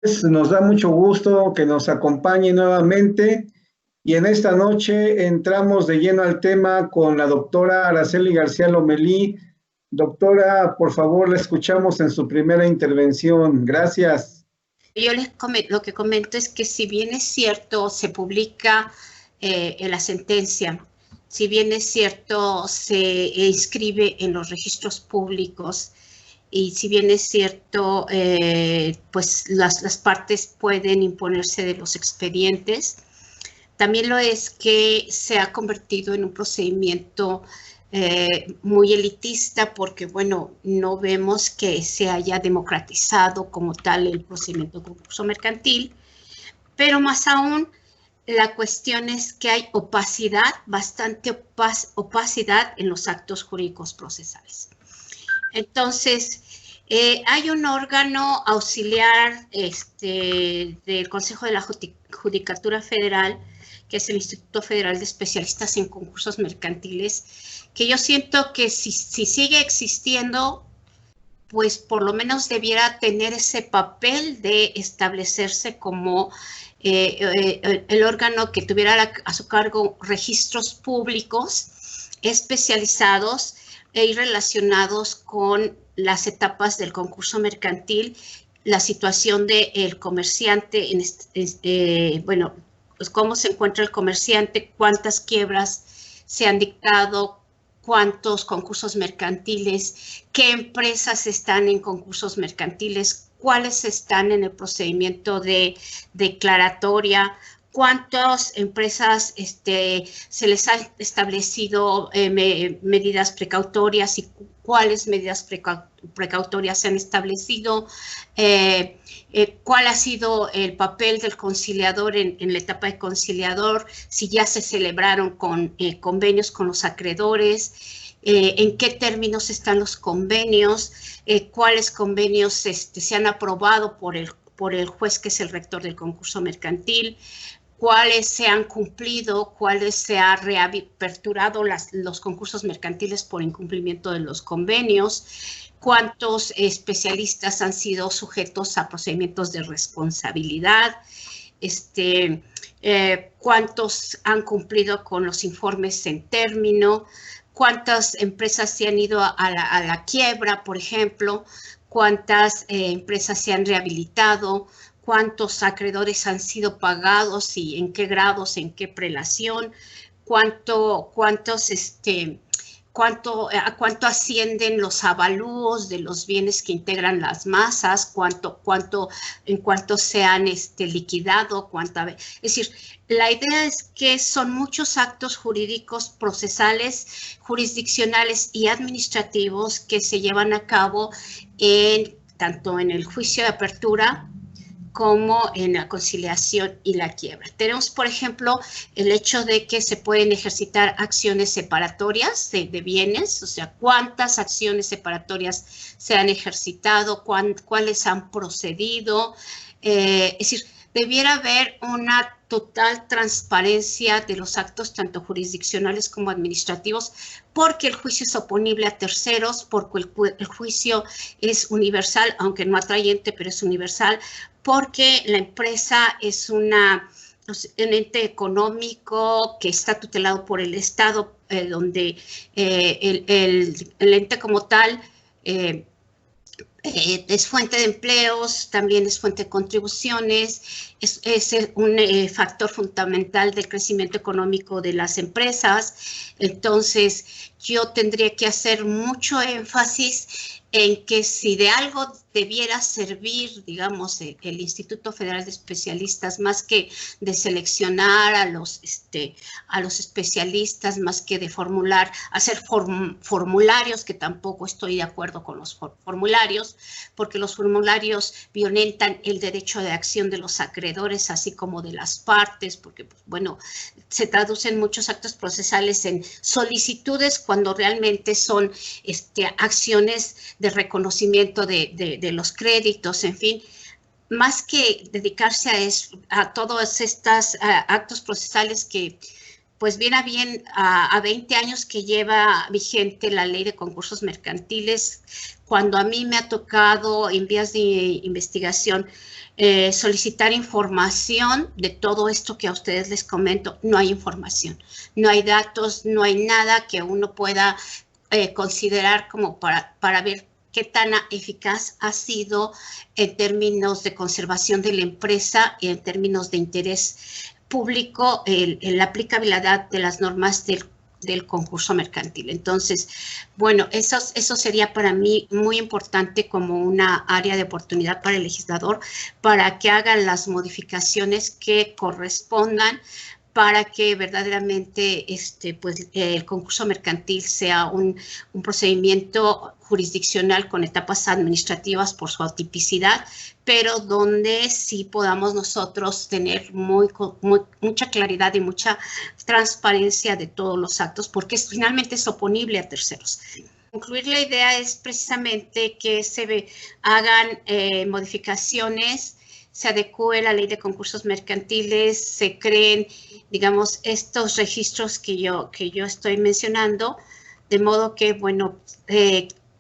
Nos da mucho gusto que nos acompañe nuevamente y en esta noche entramos de lleno al tema con la doctora Araceli García Lomelí. Doctora, por favor, la escuchamos en su primera intervención. Gracias. Lo que comento es que si bien es cierto, se publica en la sentencia, si bien es cierto, se inscribe en los registros públicos, y si bien es cierto, pues las partes pueden imponerse de los expedientes, también lo es que se ha convertido en un procedimiento muy elitista porque, bueno, no vemos que se haya democratizado como tal el procedimiento de concurso mercantil, pero más aún, la cuestión es que hay opacidad, bastante opacidad en los actos jurídicos procesales. Entonces, hay un órgano auxiliar del Consejo de la Judicatura Federal, que es el Instituto Federal de Especialistas en Concursos Mercantiles, que yo siento que si sigue existiendo, pues por lo menos debiera tener ese papel de establecerse como el órgano que tuviera a su cargo registros públicos especializados y relacionados con las etapas del concurso mercantil, la situación del comerciante, bueno, pues cómo se encuentra el comerciante, cuántas quiebras se han dictado, cuántos concursos mercantiles, qué empresas están en concursos mercantiles, cuáles están en el procedimiento de declaratoria, cuántas empresas se les han establecido medidas precautorias y cuáles medidas precautorias se han establecido, cuál ha sido el papel del conciliador en la etapa de conciliador, si ya se celebraron convenios con los acreedores, en qué términos están los convenios, cuáles convenios se han aprobado por el juez que es el rector del concurso mercantil, cuáles se han cumplido, cuáles se han reaperturado los concursos mercantiles por incumplimiento de los convenios, cuántos especialistas han sido sujetos a procedimientos de responsabilidad, cuántos han cumplido con los informes en término, cuántas empresas se han ido a la quiebra, por ejemplo, cuántas empresas se han rehabilitado, cuántos acreedores han sido pagados y en qué grados, en qué prelación, a cuánto ascienden los avalúos de los bienes que integran las masas, en cuánto se han liquidado, es decir, la idea es que son muchos actos jurídicos procesales, jurisdiccionales y administrativos que se llevan a cabo tanto en el juicio de apertura como en la conciliación y la quiebra. Tenemos, por ejemplo, el hecho de que se pueden ejercitar acciones separatorias de bienes, o sea, cuántas acciones separatorias se han ejercitado, cuáles han procedido, es decir, debiera haber una total transparencia de los actos tanto jurisdiccionales como administrativos, porque el juicio es oponible a terceros, porque el juicio es universal, aunque no atrayente, pero es universal, porque la empresa es un ente económico que está tutelado por el Estado, donde el ente como tal es fuente de empleos, también es fuente de contribuciones, es un factor fundamental del crecimiento económico de las empresas. Entonces, yo tendría que hacer mucho énfasis en que si de algo debiera servir, digamos, el Instituto Federal de Especialistas, más que de seleccionar a los especialistas, más que de hacer formularios, que tampoco estoy de acuerdo con los formularios, porque los formularios violentan el derecho de acción de los acreedores, así como de las partes, porque, pues, bueno, se traducen muchos actos procesales en solicitudes cuando realmente son acciones de reconocimiento de los créditos, en fin, más que dedicarse a todos estos actos procesales que pues bien a 20 años que lleva vigente la ley de concursos mercantiles, cuando a mí me ha tocado en vías de investigación solicitar información de todo esto que a ustedes les comento, no hay información, no hay datos, no hay nada que uno pueda considerar como para ver qué tan eficaz ha sido en términos de conservación de la empresa y en términos de interés público la aplicabilidad de las normas del concurso mercantil. Entonces, bueno, eso sería para mí muy importante como una área de oportunidad para el legislador, para que hagan las modificaciones que correspondan para que verdaderamente pues, el concurso mercantil sea un procedimiento jurisdiccional con etapas administrativas por su atipicidad, pero donde sí podamos nosotros tener mucha claridad y mucha transparencia de todos los actos, porque finalmente es oponible a terceros. Concluir la idea es precisamente que se hagan modificaciones, se adecue la ley de concursos mercantiles, se creen, digamos, estos registros que yo estoy mencionando, de modo que, bueno,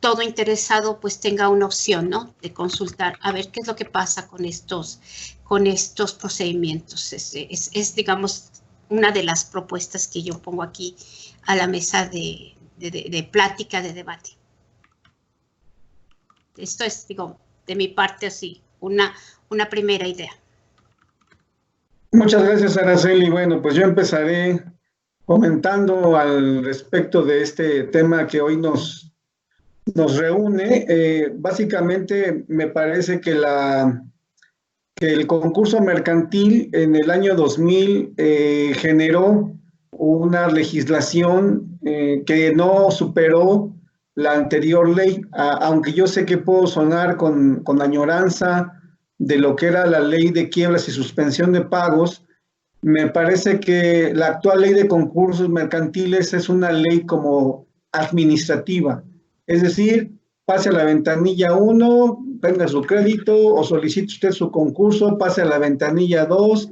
todo interesado pues tenga una opción, ¿no?, de consultar a ver qué es lo que pasa con estos procedimientos. Es, digamos, una de las propuestas que yo pongo aquí a la mesa de plática, de debate. Esto es, digo, de mi parte así, una primera idea. Muchas gracias, Araceli. Bueno, pues yo empezaré comentando al respecto de este tema que hoy nos reúne. Básicamente me parece que el concurso mercantil en el año 2000 generó una legislación que no superó la anterior ley, aunque yo sé que puedo sonar con añoranza de lo que era la ley de quiebras y suspensión de pagos. Me parece que la actual ley de concursos mercantiles es una ley como administrativa, es decir, pase a la ventanilla 1, tenga su crédito o solicite usted su concurso, pase a la ventanilla 2,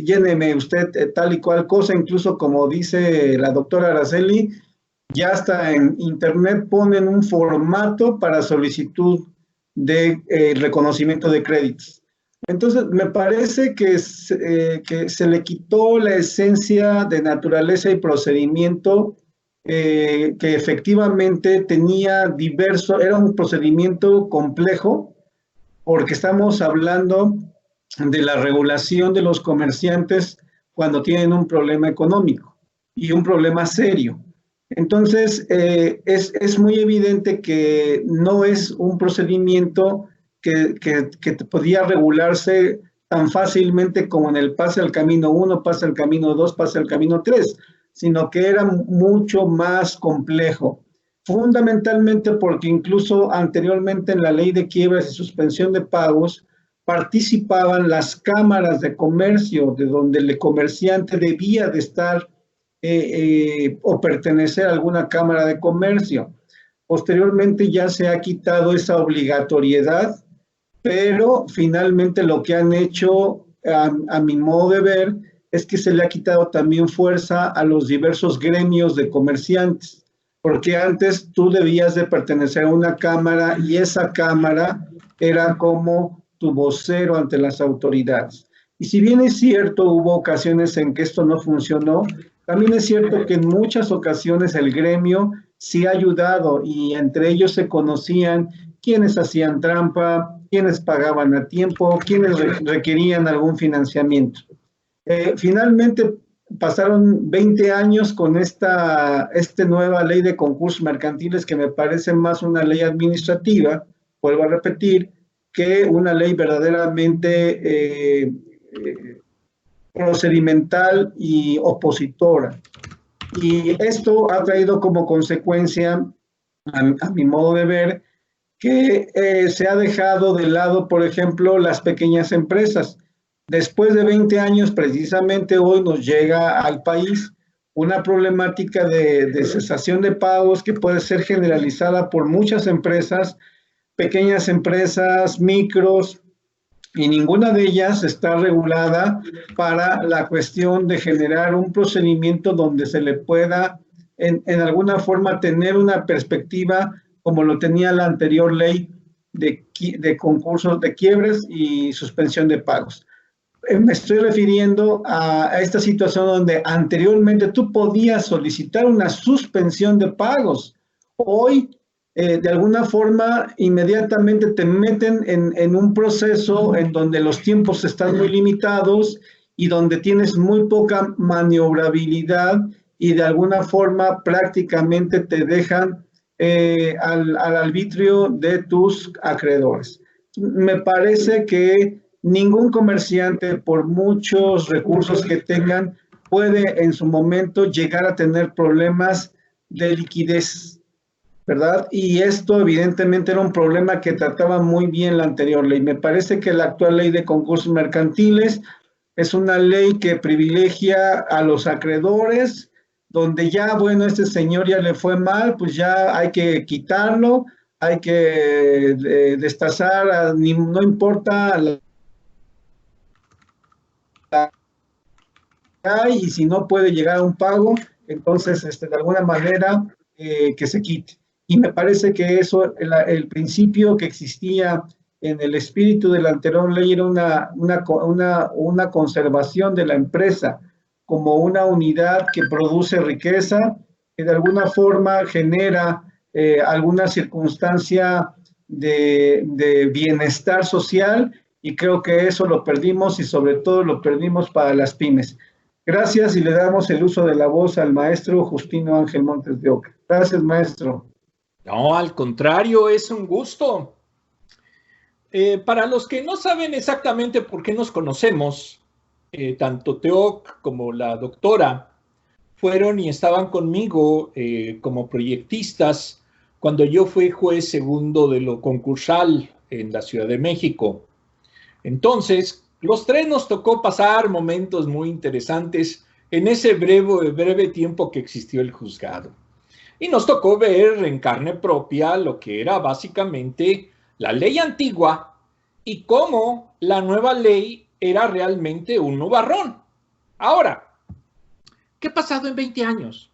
lléneme usted tal y cual cosa, incluso como dice la doctora Araceli, ya hasta en internet ponen un formato para solicitud de reconocimiento de créditos. Entonces, me parece que se le quitó la esencia de naturaleza y procedimiento que efectivamente tenía era un procedimiento complejo, porque estamos hablando de la regulación de los comerciantes cuando tienen un problema económico y un problema serio. Entonces, es muy evidente que no es un procedimiento que podía regularse tan fácilmente como en el pase al camino 1, pase al camino 2, pase al camino 3, sino que era mucho más complejo. Fundamentalmente porque incluso anteriormente en la ley de quiebras y suspensión de pagos participaban las cámaras de comercio, de donde el comerciante debía de estar o pertenecer a alguna cámara de comercio. Posteriormente ya se ha quitado esa obligatoriedad, pero finalmente lo que han hecho, a mi modo de ver, es que se le ha quitado también fuerza a los diversos gremios de comerciantes, porque antes tú debías de pertenecer a una cámara y esa cámara era como tu vocero ante las autoridades. Y si bien es cierto, hubo ocasiones en que esto no funcionó, también es cierto que en muchas ocasiones el gremio sí ha ayudado y entre ellos se conocían quiénes hacían trampa, quiénes pagaban a tiempo, quiénes requerían algún financiamiento. Finalmente pasaron 20 años con esta nueva ley de concursos mercantiles que me parece más una ley administrativa, vuelvo a repetir, que una ley verdaderamente procedimental y opositora. Y esto ha traído como consecuencia, a mi modo de ver, que se ha dejado de lado, por ejemplo, las pequeñas empresas. Después de 20 años, precisamente hoy nos llega al país una problemática de cesación de pagos que puede ser generalizada por muchas empresas, pequeñas empresas, micros, y ninguna de ellas está regulada para la cuestión de generar un procedimiento donde se le pueda en alguna forma tener una perspectiva como lo tenía la anterior ley de concursos de quiebres y suspensión de pagos. Me estoy refiriendo a esta situación donde anteriormente tú podías solicitar una suspensión de pagos. Hoy, de alguna forma, inmediatamente te meten en un proceso en donde los tiempos están muy limitados y donde tienes muy poca maniobrabilidad y de alguna forma prácticamente te dejan al arbitrio de tus acreedores. Me parece que ningún comerciante, por muchos recursos que tengan, puede en su momento llegar a tener problemas de liquidez, ¿verdad? Y esto evidentemente era un problema que trataba muy bien la anterior ley. Me parece que la actual ley de concursos mercantiles es una ley que privilegia a los acreedores, donde ya, bueno, este señor ya le fue mal, pues ya hay que quitarlo, hay que destazar, no importa y si no puede llegar a un pago, entonces de alguna manera que se quite. Y me parece que eso, el principio que existía en el espíritu de la anterior ley era una conservación de la empresa como una unidad que produce riqueza, que de alguna forma genera alguna circunstancia de bienestar social, y creo que eso lo perdimos y sobre todo lo perdimos para las pymes. Gracias y le damos el uso de la voz al maestro Justino Ángel Montes de Oca. Gracias, maestro. No, al contrario, es un gusto. Para los que no saben exactamente por qué nos conocemos, tanto Teoc como la doctora fueron y estaban conmigo como proyectistas cuando yo fui juez segundo de lo concursal en la Ciudad de México. Entonces, los tres nos tocó pasar momentos muy interesantes en ese breve tiempo que existió el juzgado. Y nos tocó ver en carne propia lo que era básicamente la ley antigua y cómo la nueva ley era realmente un nubarrón. Ahora, ¿qué ha pasado en 20 años?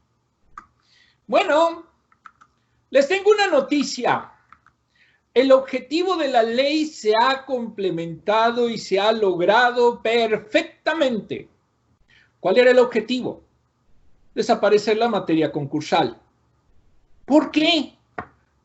Bueno, les tengo una noticia. El objetivo de la ley se ha complementado y se ha logrado perfectamente. ¿Cuál era el objetivo? Desaparecer la materia concursal. ¿Por qué?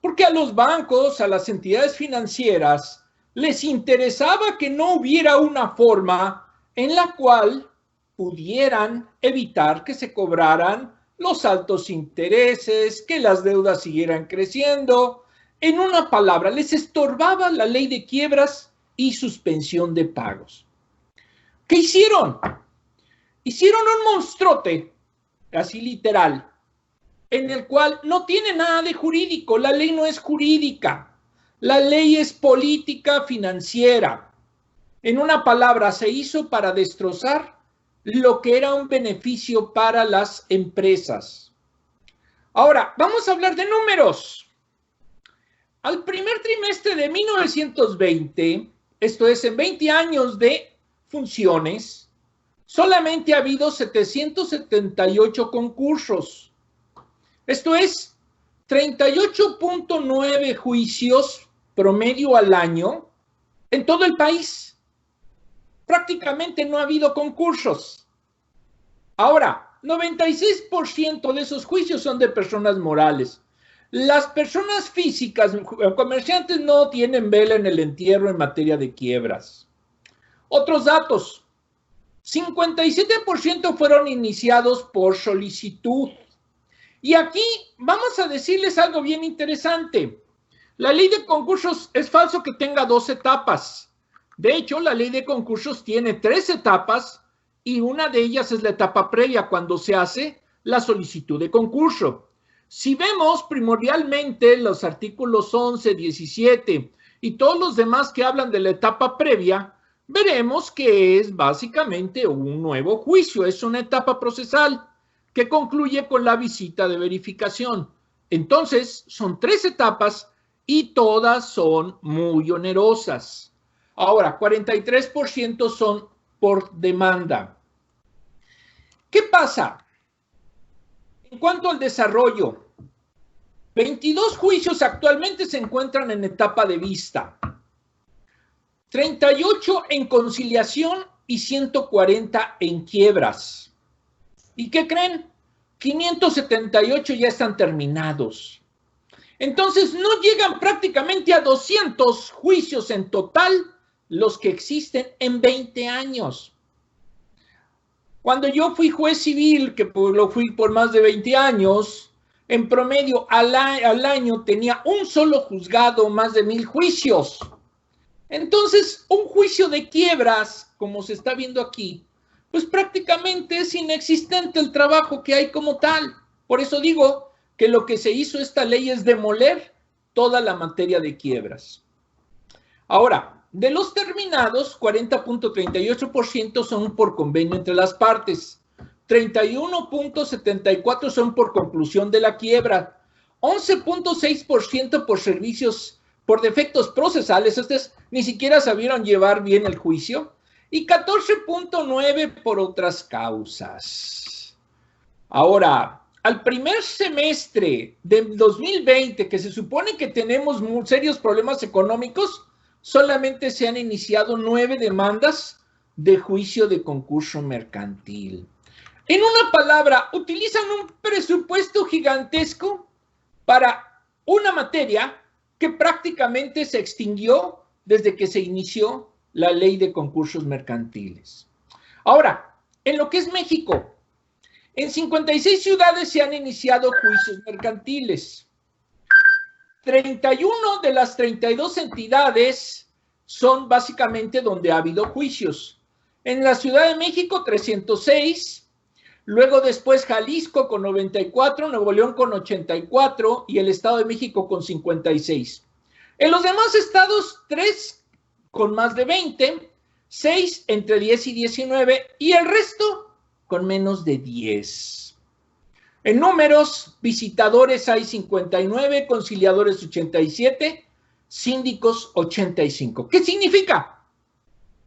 Porque a los bancos, a las entidades financieras, les interesaba que no hubiera una forma en la cual pudieran evitar que se cobraran los altos intereses, que las deudas siguieran creciendo. En una palabra, les estorbaba la ley de quiebras y suspensión de pagos. ¿Qué hicieron? Hicieron un monstruote, así literal, en el cual no tiene nada de jurídico. La ley no es jurídica. La ley es política financiera. En una palabra, se hizo para destrozar lo que era un beneficio para las empresas. Ahora, vamos a hablar de números. Al primer trimestre de 1920, esto es, en 20 años de funciones, solamente ha habido 778 concursos. Esto es, 38.9 juicios promedio al año en todo el país. Prácticamente no ha habido concursos. Ahora, 96% de esos juicios son de personas morales. Las personas físicas, comerciantes, no tienen vela en el entierro en materia de quiebras. Otros datos. 57% fueron iniciados por solicitud. Y aquí vamos a decirles algo bien interesante. La ley de concursos es falso que tenga 2 etapas. De hecho, la ley de concursos tiene 3 etapas y una de ellas es la etapa previa cuando se hace la solicitud de concurso. Si vemos primordialmente los artículos 11, 17 y todos los demás que hablan de la etapa previa, veremos que es básicamente un nuevo juicio, es una etapa procesal que concluye con la visita de verificación. Entonces, son 3 etapas y todas son muy onerosas. Ahora, 43% son por demanda. ¿Qué pasa? En cuanto al desarrollo, 22 juicios actualmente se encuentran en etapa de vista, 38 en conciliación y 140 en quiebras. ¿Y qué creen? 578 ya están terminados. Entonces, no llegan prácticamente a 200 juicios en total los que existen en 20 años. Cuando yo fui juez civil, que lo fui por más de 20 años, en promedio al año tenía un solo juzgado, más de 1000 juicios. Entonces, un juicio de quiebras, como se está viendo aquí, pues prácticamente es inexistente el trabajo que hay como tal. Por eso digo que lo que se hizo esta ley es demoler toda la materia de quiebras. Ahora, de los terminados, 40.38% son por convenio entre las partes, 31.74% son por conclusión de la quiebra, 11.6% por servicios, por defectos procesales, estos ni siquiera sabieron llevar bien el juicio, y 14.9% por otras causas. Ahora, al primer semestre del 2020, que se supone que tenemos muy serios problemas económicos, solamente se han iniciado 9 demandas de juicio de concurso mercantil. En una palabra, utilizan un presupuesto gigantesco para una materia que prácticamente se extinguió desde que se inició la ley de concursos mercantiles. Ahora, en lo que es México, en 56 ciudades se han iniciado juicios mercantiles. 31 de las 32 entidades son básicamente donde ha habido juicios. En la Ciudad de México, 306, luego después Jalisco con 94, Nuevo León con 84 y el Estado de México con 56. En los demás estados, 3 con más de 20, 6 entre 10 y 19 y el resto con menos de 10. En números, visitadores hay 59, conciliadores 87, síndicos 85. ¿Qué significa?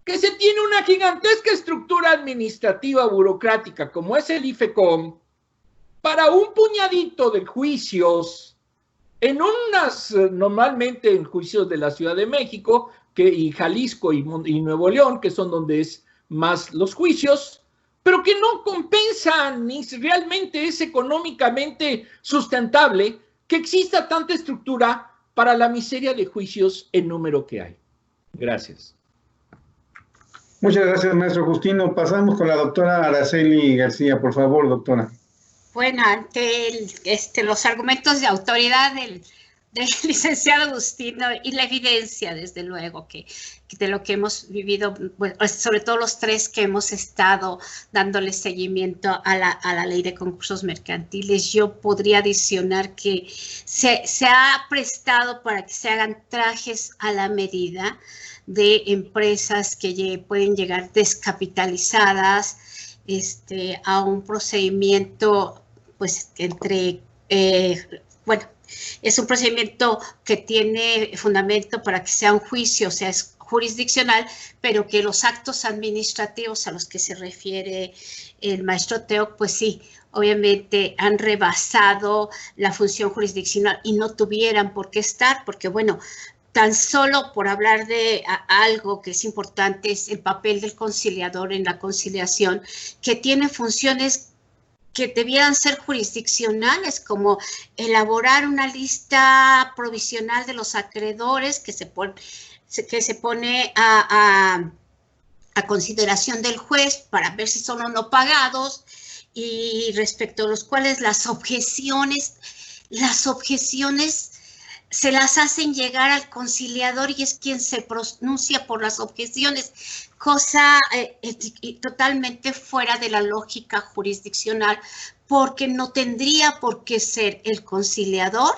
Que se tiene una gigantesca estructura administrativa burocrática como es el IFECOM para un puñadito de juicios, normalmente en juicios de la Ciudad de México y Jalisco y Nuevo León, que son donde es más los juicios, pero que no compensan ni realmente es económicamente sustentable que exista tanta estructura para la miseria de juicios en número que hay. Gracias. Muchas gracias, maestro Justino. Pasamos con la doctora Araceli García, por favor, doctora. Bueno, ante los argumentos de autoridad del licenciado Agustino y la evidencia, desde luego, que de lo que hemos vivido, bueno, sobre todo los tres que hemos estado dándole seguimiento a la ley de concursos mercantiles, yo podría adicionar que se ha prestado para que se hagan trajes a la medida de empresas que pueden llegar descapitalizadas a un procedimiento, pues, es un procedimiento que tiene fundamento para que sea un juicio, o sea, es jurisdiccional, pero que los actos administrativos a los que se refiere el maestro Teo, pues sí, obviamente han rebasado la función jurisdiccional y no tuvieran por qué estar, porque bueno, tan solo por hablar de algo que es importante es el papel del conciliador en la conciliación, que tiene funciones que debieran ser jurisdiccionales, como elaborar una lista provisional de los acreedores que se pone a consideración del juez para ver si son o no pagados, y respecto a los cuales las objeciones se las hacen llegar al conciliador y es quien se pronuncia por las objeciones, cosa totalmente fuera de la lógica jurisdiccional, porque no tendría por qué ser el conciliador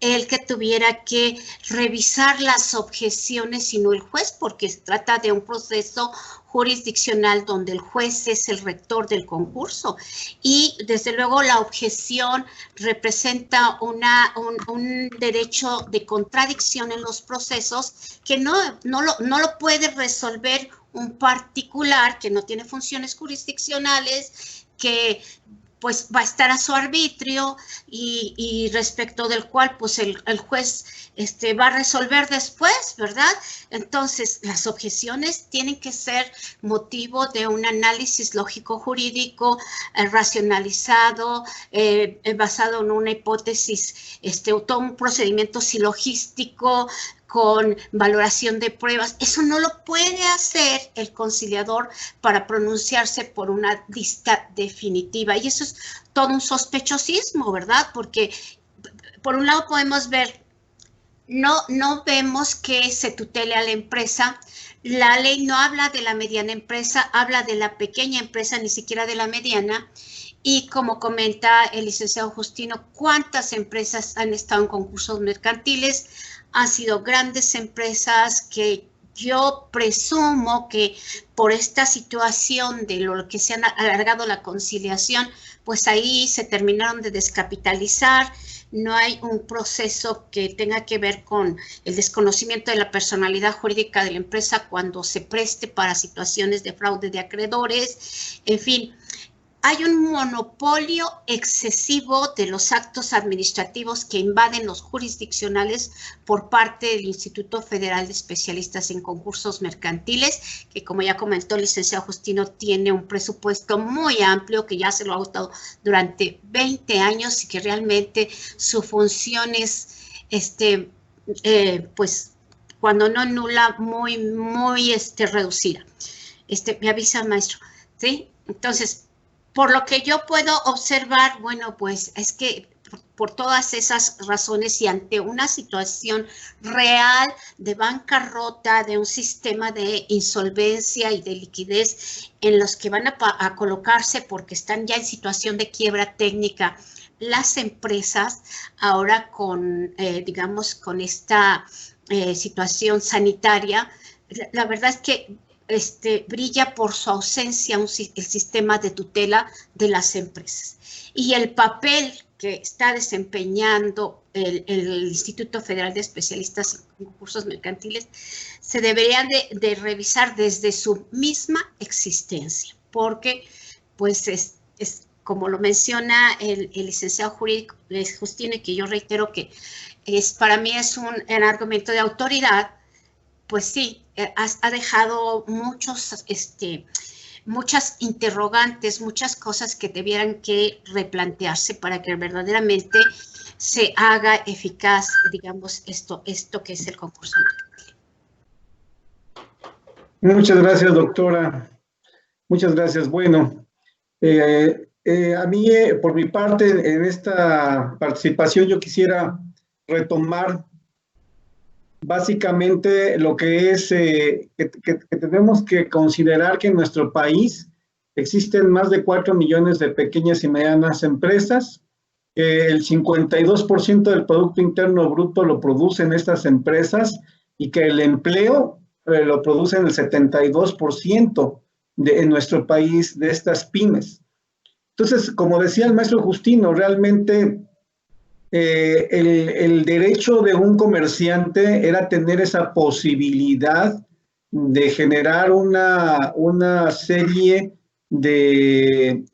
el que tuviera que revisar las objeciones, sino el juez, porque se trata de un proceso jurisdiccional donde el juez es el rector del concurso y desde luego la objeción representa un derecho de contradicción en los procesos que no lo puede resolver un particular que no tiene funciones jurisdiccionales, que pues va a estar a su arbitrio y respecto del cual pues el juez va a resolver después, ¿verdad? Entonces, las objeciones tienen que ser motivo de un análisis lógico-jurídico racionalizado, basado en una hipótesis, todo un procedimiento silogístico, con valoración de pruebas. Eso no lo puede hacer el conciliador para pronunciarse por una lista definitiva. Y eso es todo un sospechosismo, ¿verdad? Porque por un lado podemos ver, no vemos que se tutele a la empresa. La ley no habla de la mediana empresa, habla de la pequeña empresa, ni siquiera de la mediana. Y como comenta el licenciado Justino, ¿cuántas empresas han estado en concursos mercantiles? Han sido grandes empresas que yo presumo que por esta situación de lo que se ha alargado la conciliación, pues ahí se terminaron de descapitalizar. No hay un proceso que tenga que ver con el desconocimiento de la personalidad jurídica de la empresa cuando se preste para situaciones de fraude de acreedores. En fin, hay un monopolio excesivo de los actos administrativos que invaden los jurisdiccionales por parte del Instituto Federal de Especialistas en Concursos Mercantiles, que como ya comentó el licenciado Justino, tiene un presupuesto muy amplio que ya se lo ha agotado durante 20 años y que realmente su función es, pues, cuando no nula, muy reducida. Me avisa el maestro, ¿sí? Entonces, por lo que yo puedo observar, bueno, pues es que por todas esas razones y ante una situación real de bancarrota, de un sistema de insolvencia y de liquidez en los que van a colocarse porque están ya en situación de quiebra técnica las empresas, ahora con, digamos, con esta situación sanitaria, la verdad es que brilla por su ausencia el sistema de tutela de las empresas. Y el papel que está desempeñando el Instituto Federal de Especialistas en Concursos Mercantiles se debería de revisar desde su misma existencia, porque pues es como lo menciona el licenciado jurídico Justino, y que yo reitero que para mí es un argumento de autoridad, pues sí, ha dejado muchas interrogantes, muchas cosas que debieran que replantearse para que verdaderamente se haga eficaz, digamos, esto que es el concurso mercantil. Muchas gracias, doctora. Muchas gracias. Bueno, a mí, por mi parte, en esta participación, yo quisiera retomar básicamente lo que es que tenemos que considerar que en nuestro país existen más de 4 millones de pequeñas y medianas empresas. El 52% del Producto Interno Bruto lo producen estas empresas y que el empleo lo producen el 72% en nuestro país de estas pymes. Entonces, como decía el maestro Justino, realmente el derecho de un comerciante era tener esa posibilidad de generar una serie de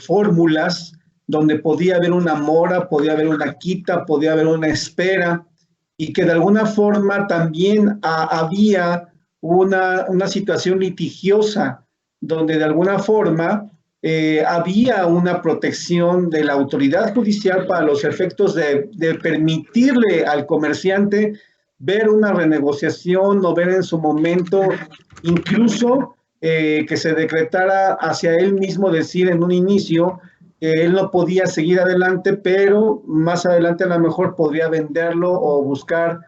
fórmulas donde podía haber una mora, podía haber una quita, podía haber una espera, y que de alguna forma también había una situación litigiosa donde de alguna forma había una protección de la autoridad judicial para los efectos de permitirle al comerciante ver una renegociación o ver en su momento incluso que se decretara hacia él mismo, decir en un inicio que él no podía seguir adelante, pero más adelante a lo mejor podría venderlo o buscar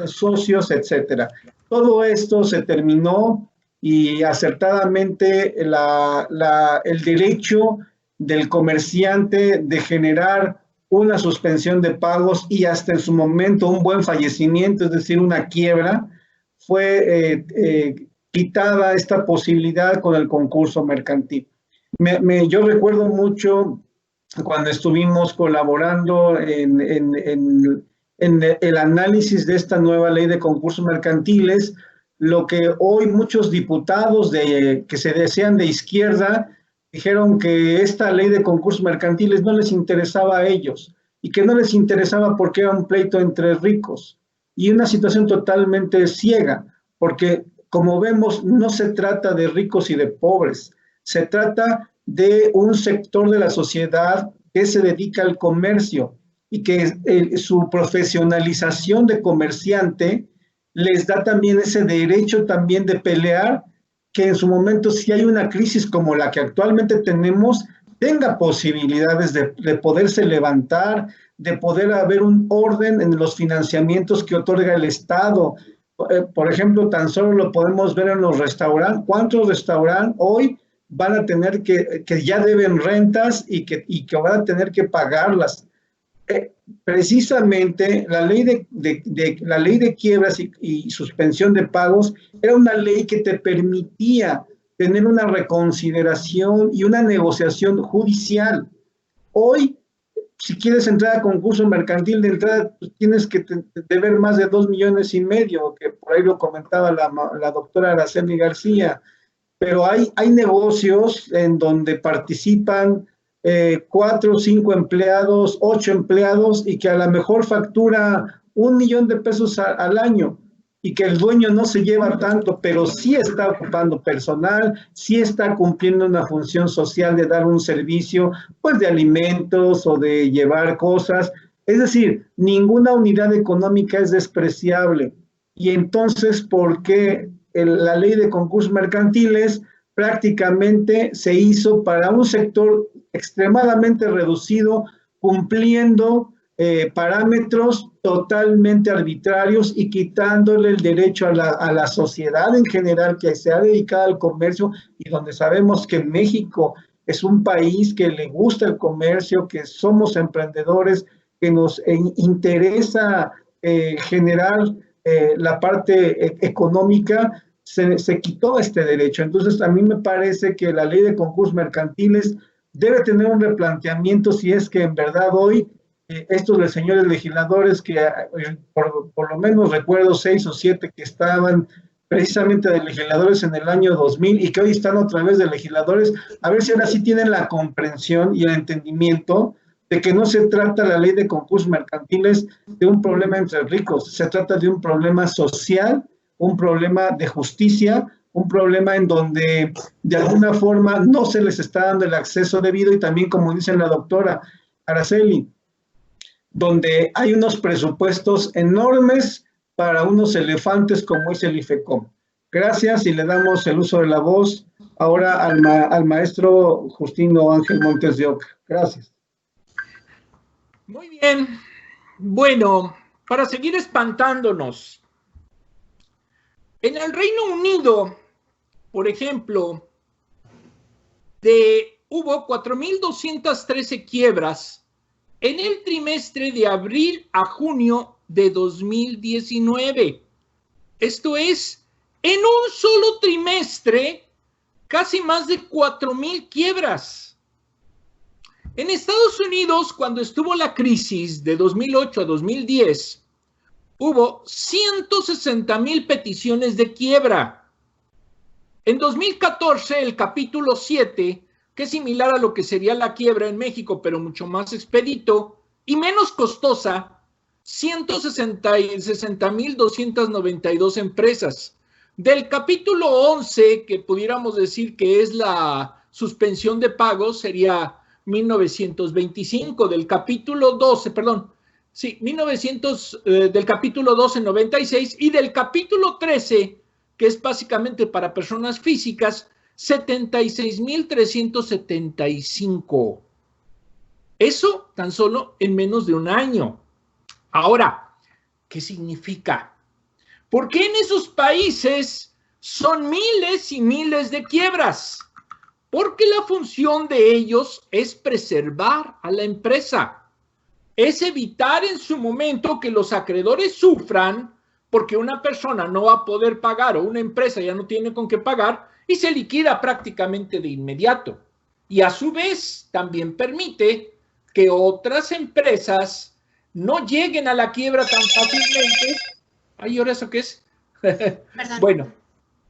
socios, etcétera. Todo esto se terminó y acertadamente el derecho del comerciante de generar una suspensión de pagos y hasta en su momento un buen fallecimiento, es decir, una quiebra, fue quitada esta posibilidad con el concurso mercantil. Yo recuerdo mucho cuando estuvimos colaborando en el análisis de esta nueva ley de concursos mercantiles, lo que hoy muchos diputados que se decían de izquierda dijeron que esta ley de concursos mercantiles no les interesaba a ellos y que no les interesaba porque era un pleito entre ricos y una situación totalmente ciega, porque como vemos no se trata de ricos y de pobres, se trata de un sector de la sociedad que se dedica al comercio y que su profesionalización de comerciante les da también ese derecho también de pelear, que en su momento, si hay una crisis como la que actualmente tenemos, tenga posibilidades de poderse levantar, de poder haber un orden en los financiamientos que otorga el Estado. Por ejemplo, tan solo lo podemos ver en los restaurantes. ¿Cuántos restaurantes hoy van a tener que ya deben rentas y que van a tener que pagarlas? Precisamente la ley de quiebras y suspensión de pagos era una ley que te permitía tener una reconsideración y una negociación judicial. Hoy, si quieres entrar a concurso mercantil de entrada, pues tienes que deber más de 2,5 millones, que por ahí lo comentaba la doctora Araceli García, pero hay negocios en donde participan 4 o 5 empleados, 8 empleados, y que a lo mejor factura 1 millón de pesos al año, y que el dueño no se lleva tanto, pero sí está ocupando personal, sí está cumpliendo una función social de dar un servicio, pues de alimentos o de llevar cosas. Es decir, ninguna unidad económica es despreciable. Y entonces, ¿por qué la ley de concursos mercantiles prácticamente se hizo para un sector extremadamente reducido, cumpliendo parámetros totalmente arbitrarios y quitándole el derecho a la sociedad en general que se ha dedicado al comercio, y donde sabemos que México es un país que le gusta el comercio, que somos emprendedores, que nos interesa generar la parte económica. Se quitó este derecho. Entonces, a mí me parece que la ley de concursos mercantiles debe tener un replanteamiento si es que en verdad hoy estos señores legisladores que por lo menos recuerdo 6 o 7 que estaban precisamente de legisladores en el año 2000 y que hoy están otra vez de legisladores, a ver si ahora sí tienen la comprensión y el entendimiento de que no se trata la ley de concursos mercantiles de un problema entre ricos, se trata de un problema social, un problema de justicia, un problema en donde de alguna forma no se les está dando el acceso debido, y también, como dice la doctora Araceli, donde hay unos presupuestos enormes para unos elefantes como es el IFECOM. Gracias, y le damos el uso de la voz ahora al maestro Justino Ángel Montes de Oca. Gracias. Muy bien. Bueno, para seguir espantándonos, en el Reino Unido, por ejemplo, hubo 4,213 quiebras en el trimestre de abril a junio de 2019. Esto es, en un solo trimestre, casi más de 4,000 quiebras. En Estados Unidos, cuando estuvo la crisis de 2008 a 2010, hubo 160,000 peticiones de quiebra. En 2014, el capítulo 7, que es similar a lo que sería la quiebra en México, pero mucho más expedito y menos costosa, 160,292 empresas. Del capítulo 11, que pudiéramos decir que es la suspensión de pagos, sería 1925. Del capítulo 12, perdón, sí, 1900, del capítulo 12, 96, y del capítulo 13, que es básicamente para personas físicas, 76,375. Eso tan solo en menos de un año. Ahora, ¿qué significa? ¿Por qué en esos países son miles y miles de quiebras? Porque la función de ellos es preservar a la empresa. Es evitar en su momento que los acreedores sufran porque una persona no va a poder pagar o una empresa ya no tiene con qué pagar y se liquida prácticamente de inmediato. Y a su vez también permite que otras empresas no lleguen a la quiebra tan fácilmente. Ay, ¿ahora eso qué es? Bueno,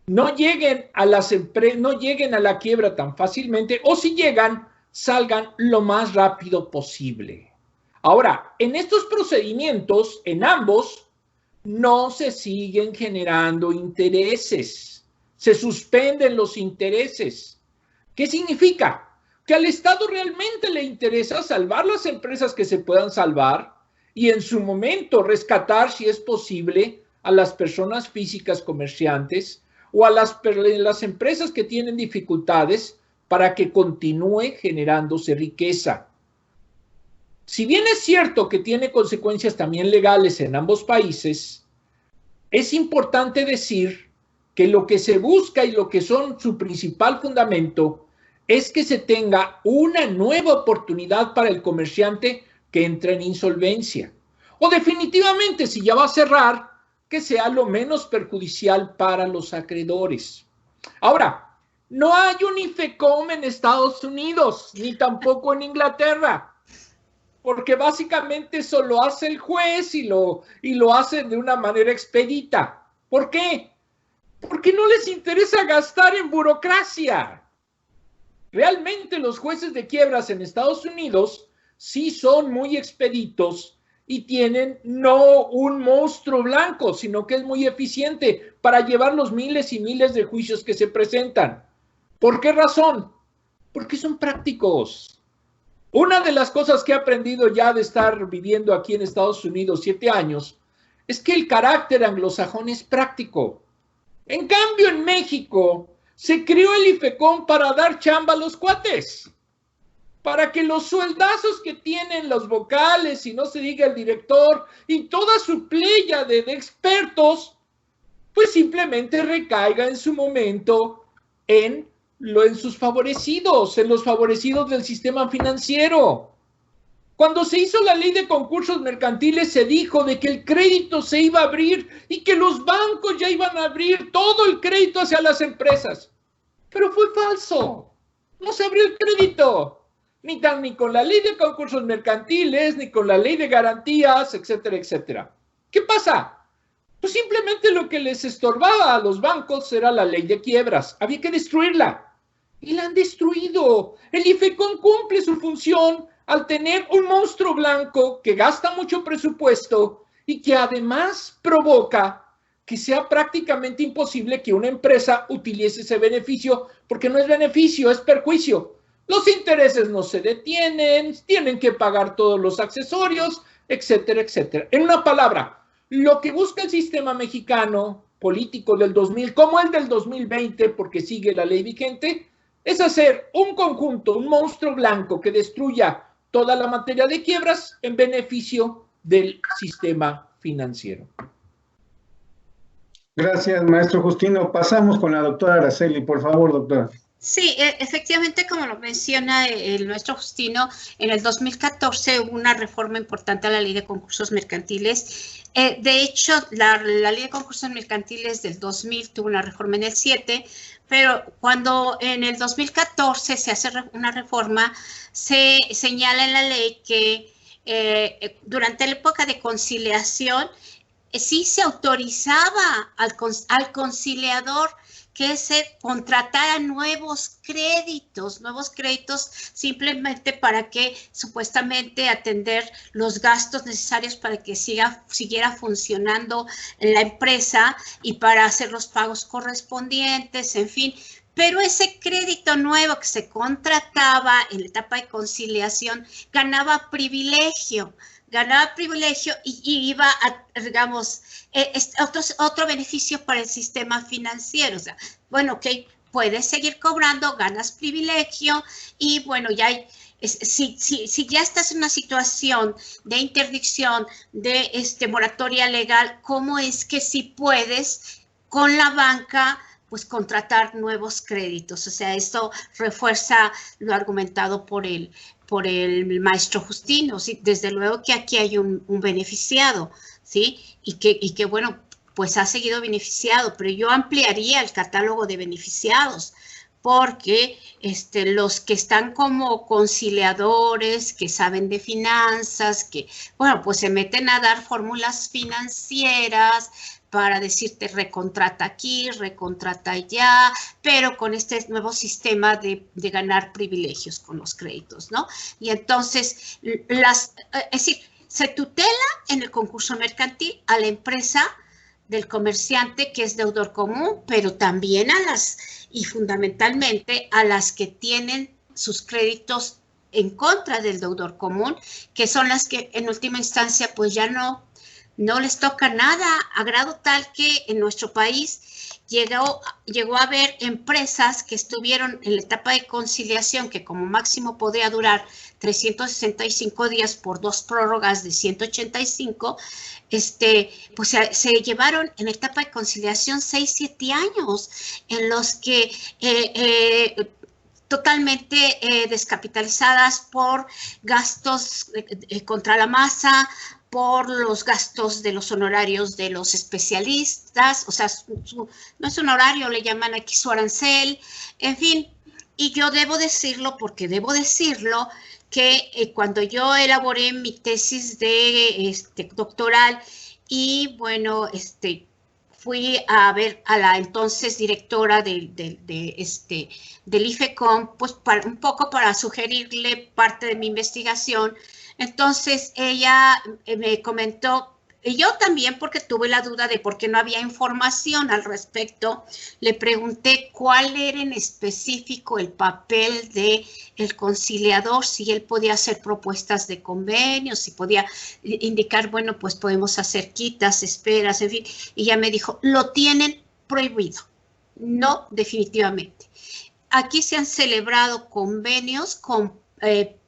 no lleguen a no lleguen a la quiebra tan fácilmente, o si llegan, salgan lo más rápido posible. Ahora, en estos procedimientos, en ambos, no se siguen generando intereses, se suspenden los intereses. ¿Qué significa? Que al Estado realmente le interesa salvar las empresas que se puedan salvar y en su momento rescatar, si es posible, a las personas físicas comerciantes o a las empresas que tienen dificultades para que continúe generándose riqueza. Si bien es cierto que tiene consecuencias también legales en ambos países, es importante decir que lo que se busca y lo que son su principal fundamento es que se tenga una nueva oportunidad para el comerciante que entra en insolvencia. O definitivamente, si ya va a cerrar, que sea lo menos perjudicial para los acreedores. Ahora, no hay un IFECOM en Estados Unidos, ni tampoco en Inglaterra, porque básicamente eso lo hace el juez y lo hace de una manera expedita. ¿Por qué? Porque no les interesa gastar en burocracia. Realmente los jueces de quiebras en Estados Unidos sí son muy expeditos y tienen no un monstruo blanco, sino que es muy eficiente para llevar los miles y miles de juicios que se presentan. ¿Por qué razón? Porque son prácticos. Una de las cosas que he aprendido ya de estar viviendo aquí en Estados Unidos 7 años es que el carácter anglosajón es práctico. En cambio, en México se creó el IFECOM para dar chamba a los cuates, para que los sueldazos que tienen los vocales, y no se diga el director, y toda su playa de expertos, pues simplemente recaiga en su momento en sus favorecidos, en los favorecidos del sistema financiero. Cuando se hizo la ley de concursos mercantiles se dijo de que el crédito se iba a abrir y que los bancos ya iban a abrir todo el crédito hacia las empresas. Pero fue falso. No se abrió el crédito. Ni con la ley de concursos mercantiles, ni con la ley de garantías, etcétera, etcétera. ¿Qué pasa? Pues simplemente lo que les estorbaba a los bancos era la ley de quiebras. Había que destruirla. Y la han destruido. El IFECOM cumple su función al tener un monstruo blanco que gasta mucho presupuesto y que además provoca que sea prácticamente imposible que una empresa utilice ese beneficio, porque no es beneficio, es perjuicio. Los intereses no se detienen, tienen que pagar todos los accesorios, etcétera, etcétera. En una palabra, lo que busca el sistema mexicano político del 2000, como el del 2020, porque sigue la ley vigente, es hacer un conjunto, un monstruo blanco que destruya toda la materia de quiebras en beneficio del sistema financiero. Gracias, maestro Justino. Pasamos con la doctora Araceli, por favor, doctora. Sí, efectivamente, como lo menciona el maestro Justino, en el 2014 hubo una reforma importante a la ley de concursos mercantiles. De hecho, la ley de concursos mercantiles del 2000 tuvo una reforma en el 7, pero cuando en el 2014 se hace una reforma, se señala en la ley que durante la época de conciliación sí se autorizaba al conciliador que se contratara nuevos créditos simplemente para que supuestamente atender los gastos necesarios para que siguiera funcionando la empresa y para hacer los pagos correspondientes, en fin. Pero ese crédito nuevo que se contrataba en la etapa de conciliación ganaba privilegio y iba a, digamos, otro beneficio para el sistema financiero. O sea, bueno, ok, puedes seguir cobrando, ganas privilegio y bueno, ya hay, si ya estás en una situación de interdicción, de moratoria legal, ¿cómo es que si puedes con la banca pues contratar nuevos créditos? O sea, esto refuerza lo argumentado por el maestro Justino, ¿sí? Desde luego que aquí hay un beneficiado, ¿sí? Y que bueno, pues ha seguido beneficiado, pero yo ampliaría el catálogo de beneficiados, porque los que están como conciliadores, que saben de finanzas, que, bueno, pues se meten a dar fórmulas financieras para decirte recontrata aquí, recontrata allá, pero con este nuevo sistema de ganar privilegios con los créditos, ¿no? Y entonces, es decir, se tutela en el concurso mercantil a la empresa del comerciante que es deudor común, pero también a las, y fundamentalmente a las que tienen sus créditos en contra del deudor común, que son las que en última instancia pues ya no les toca nada, a grado tal que en nuestro país llegó a haber empresas que estuvieron en la etapa de conciliación, que como máximo podía durar 365 días por 2 prórrogas de 185, pues se llevaron en la etapa de conciliación 6, 7 años, en los que totalmente descapitalizadas por gastos contra la masa, por los gastos de los honorarios de los especialistas, o sea, no es honorario, le llaman aquí su arancel, en fin. Y yo debo decirlo, porque debo decirlo, que cuando yo elaboré mi tesis de doctoral y, bueno, fui a ver a la entonces directora del IFECOM, pues un poco para sugerirle parte de mi investigación. Entonces ella me comentó, y yo también, porque tuve la duda de por qué no había información al respecto, le pregunté cuál era en específico el papel del conciliador, si él podía hacer propuestas de convenios, si podía indicar, bueno, pues podemos hacer quitas, esperas, en fin. Y ella me dijo, lo tienen prohibido. No, definitivamente. Aquí se han celebrado convenios con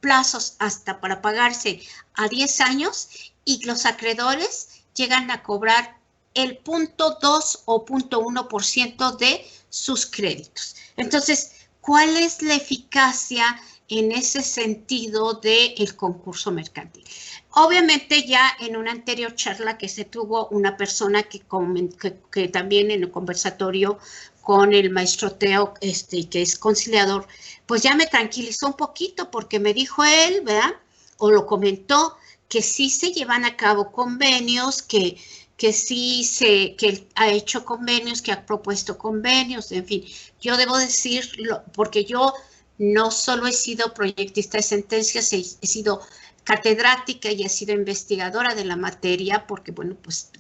plazos hasta para pagarse a 10 años y los acreedores llegan a cobrar el 0.2 o 0.1% de sus créditos. Entonces, ¿cuál es la eficacia en ese sentido del concurso mercantil? Obviamente ya en una anterior charla que se tuvo una persona que también en el conversatorio con el maestro Teo, que es conciliador, pues ya me tranquilizó un poquito porque me dijo él, ¿verdad? O lo comentó, que sí se llevan a cabo convenios, que él ha hecho convenios, que ha propuesto convenios, en fin. Yo debo decirlo, porque yo no solo he sido proyectista de sentencias, he sido catedrática y he sido investigadora de la materia, porque, bueno, pues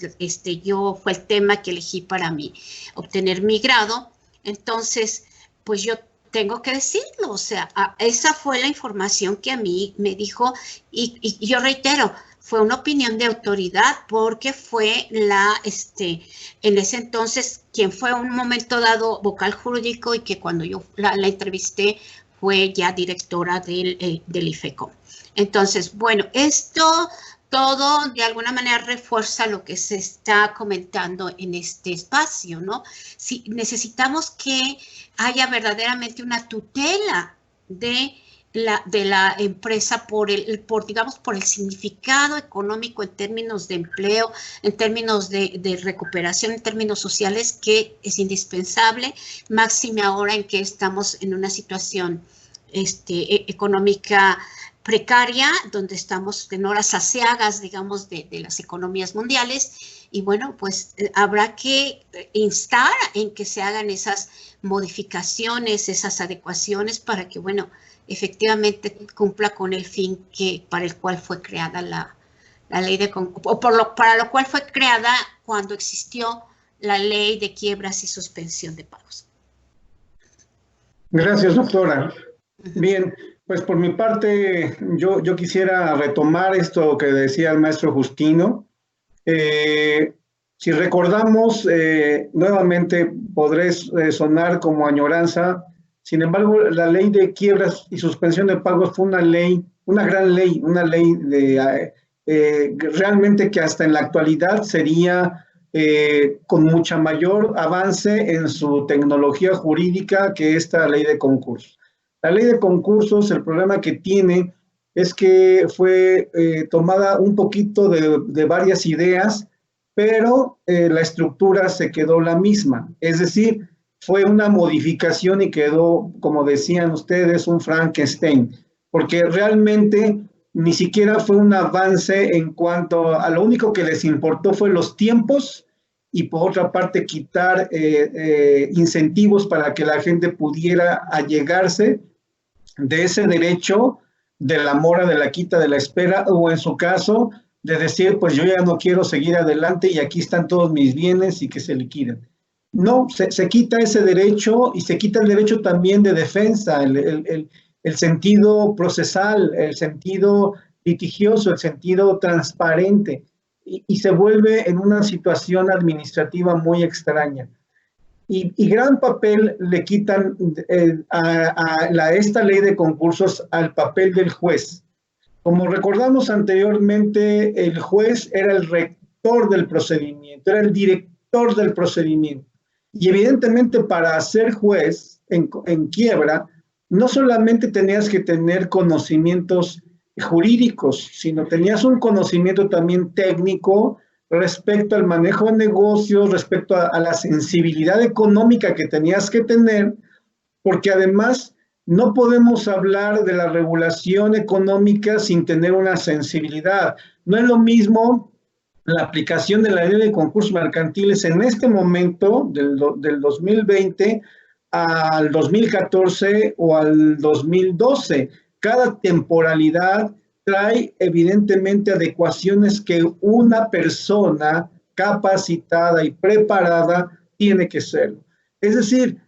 yo fue el tema que elegí para obtener mi grado. Entonces, pues yo tengo que decirlo, o sea, esa fue la información que a mí me dijo, y yo reitero, fue una opinión de autoridad, porque fue en ese entonces, quien fue un momento dado vocal jurídico, y que cuando yo la entrevisté fue ya directora del IFECOM. Entonces, bueno, esto todo de alguna manera refuerza lo que se está comentando en este espacio, ¿no? Si necesitamos que haya verdaderamente una tutela de la empresa por el significado económico en términos de empleo, en términos de recuperación, en términos sociales, que es indispensable, máxime ahora en que estamos en una situación económica precaria, donde estamos en horas aciagas, digamos, de las economías mundiales. Y bueno, pues habrá que instar en que se hagan esas modificaciones, esas adecuaciones para que, bueno, efectivamente cumpla con el fin para el cual fue creada la ley para lo cual fue creada cuando existió la ley de quiebras y suspensión de pagos. Gracias, doctora. Bien, pues por mi parte, yo quisiera retomar esto que decía el maestro Justino. Si recordamos, nuevamente podré sonar como añoranza. Sin embargo, la ley de quiebras y suspensión de pagos fue una gran ley, realmente que hasta en la actualidad sería con mucha mayor avance en su tecnología jurídica que esta ley de concursos. La ley de concursos, el problema que tiene es que fue tomada un poquito de varias ideas, pero la estructura se quedó la misma. Es decir, fue una modificación y quedó, como decían ustedes, un Frankenstein, porque realmente ni siquiera fue un avance en cuanto a lo único que les importó fue los tiempos y por otra parte quitar incentivos para que la gente pudiera allegarse de ese derecho de la mora, de la quita, de la espera, o en su caso, de decir, pues yo ya no quiero seguir adelante y aquí están todos mis bienes y que se liquiden. No, se quita ese derecho y se quita el derecho también de defensa, el sentido procesal, el sentido litigioso, el sentido transparente, y se vuelve en una situación administrativa muy extraña. Y gran papel le quitan esta ley de concursos al papel del juez. Como recordamos anteriormente, el juez era el rector del procedimiento, era el director del procedimiento. Y evidentemente para ser juez en quiebra, no solamente tenías que tener conocimientos jurídicos, sino tenías un conocimiento también técnico respecto al manejo de negocios, respecto a la sensibilidad económica que tenías que tener, porque además no podemos hablar de la regulación económica sin tener una sensibilidad. No es lo mismo la aplicación de la ley de concursos mercantiles en este momento, del 2020 al 2014 o al 2012. Cada temporalidad trae evidentemente adecuaciones que una persona capacitada y preparada tiene que ser. Es decir,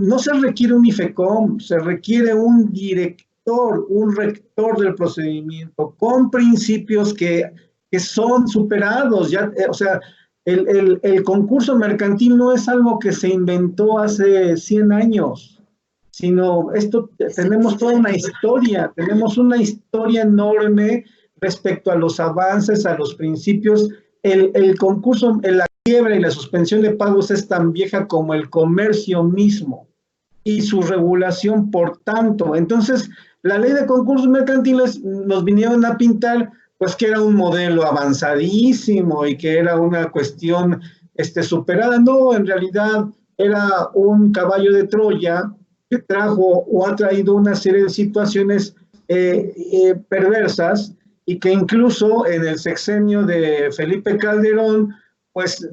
no se requiere un IFECOM, se requiere un director, un rector del procedimiento con principios que son superados. Ya, o sea, el concurso mercantil no es algo que se inventó hace 100 años, sino tenemos toda una historia, tenemos una historia enorme respecto a los avances, a los principios. El concurso, la quiebra y la suspensión de pagos es tan vieja como el comercio mismo y su regulación, por tanto. Entonces, la ley de concursos mercantiles nos vinieron a pintar pues que era un modelo avanzadísimo y que era una cuestión superada. No, en realidad era un caballo de Troya que trajo o ha traído una serie de situaciones perversas, y que incluso en el sexenio de Felipe Calderón, pues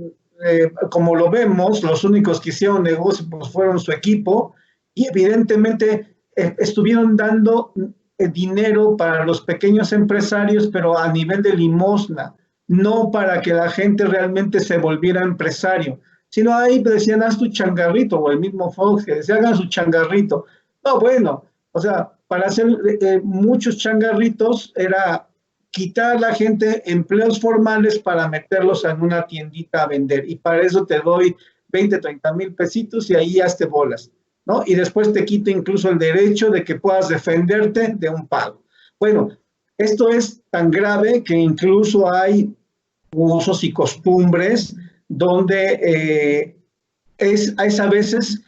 como lo vemos, los únicos que hicieron negocio pues, fueron su equipo, y evidentemente estuvieron dando dinero para los pequeños empresarios, pero a nivel de limosna, no para que la gente realmente se volviera empresario, sino ahí decían, haz tu changarrito, o el mismo Fox que decía, hagan su changarrito. No, bueno, o sea, para hacer muchos changarritos era quitar a la gente empleos formales para meterlos en una tiendita a vender, y para eso te doy 20, 30 mil pesitos y ahí hazte bolas, ¿no? Y después te quito incluso el derecho de que puedas defenderte de un pago. Bueno, esto es tan grave que incluso hay usos y costumbres donde es a veces,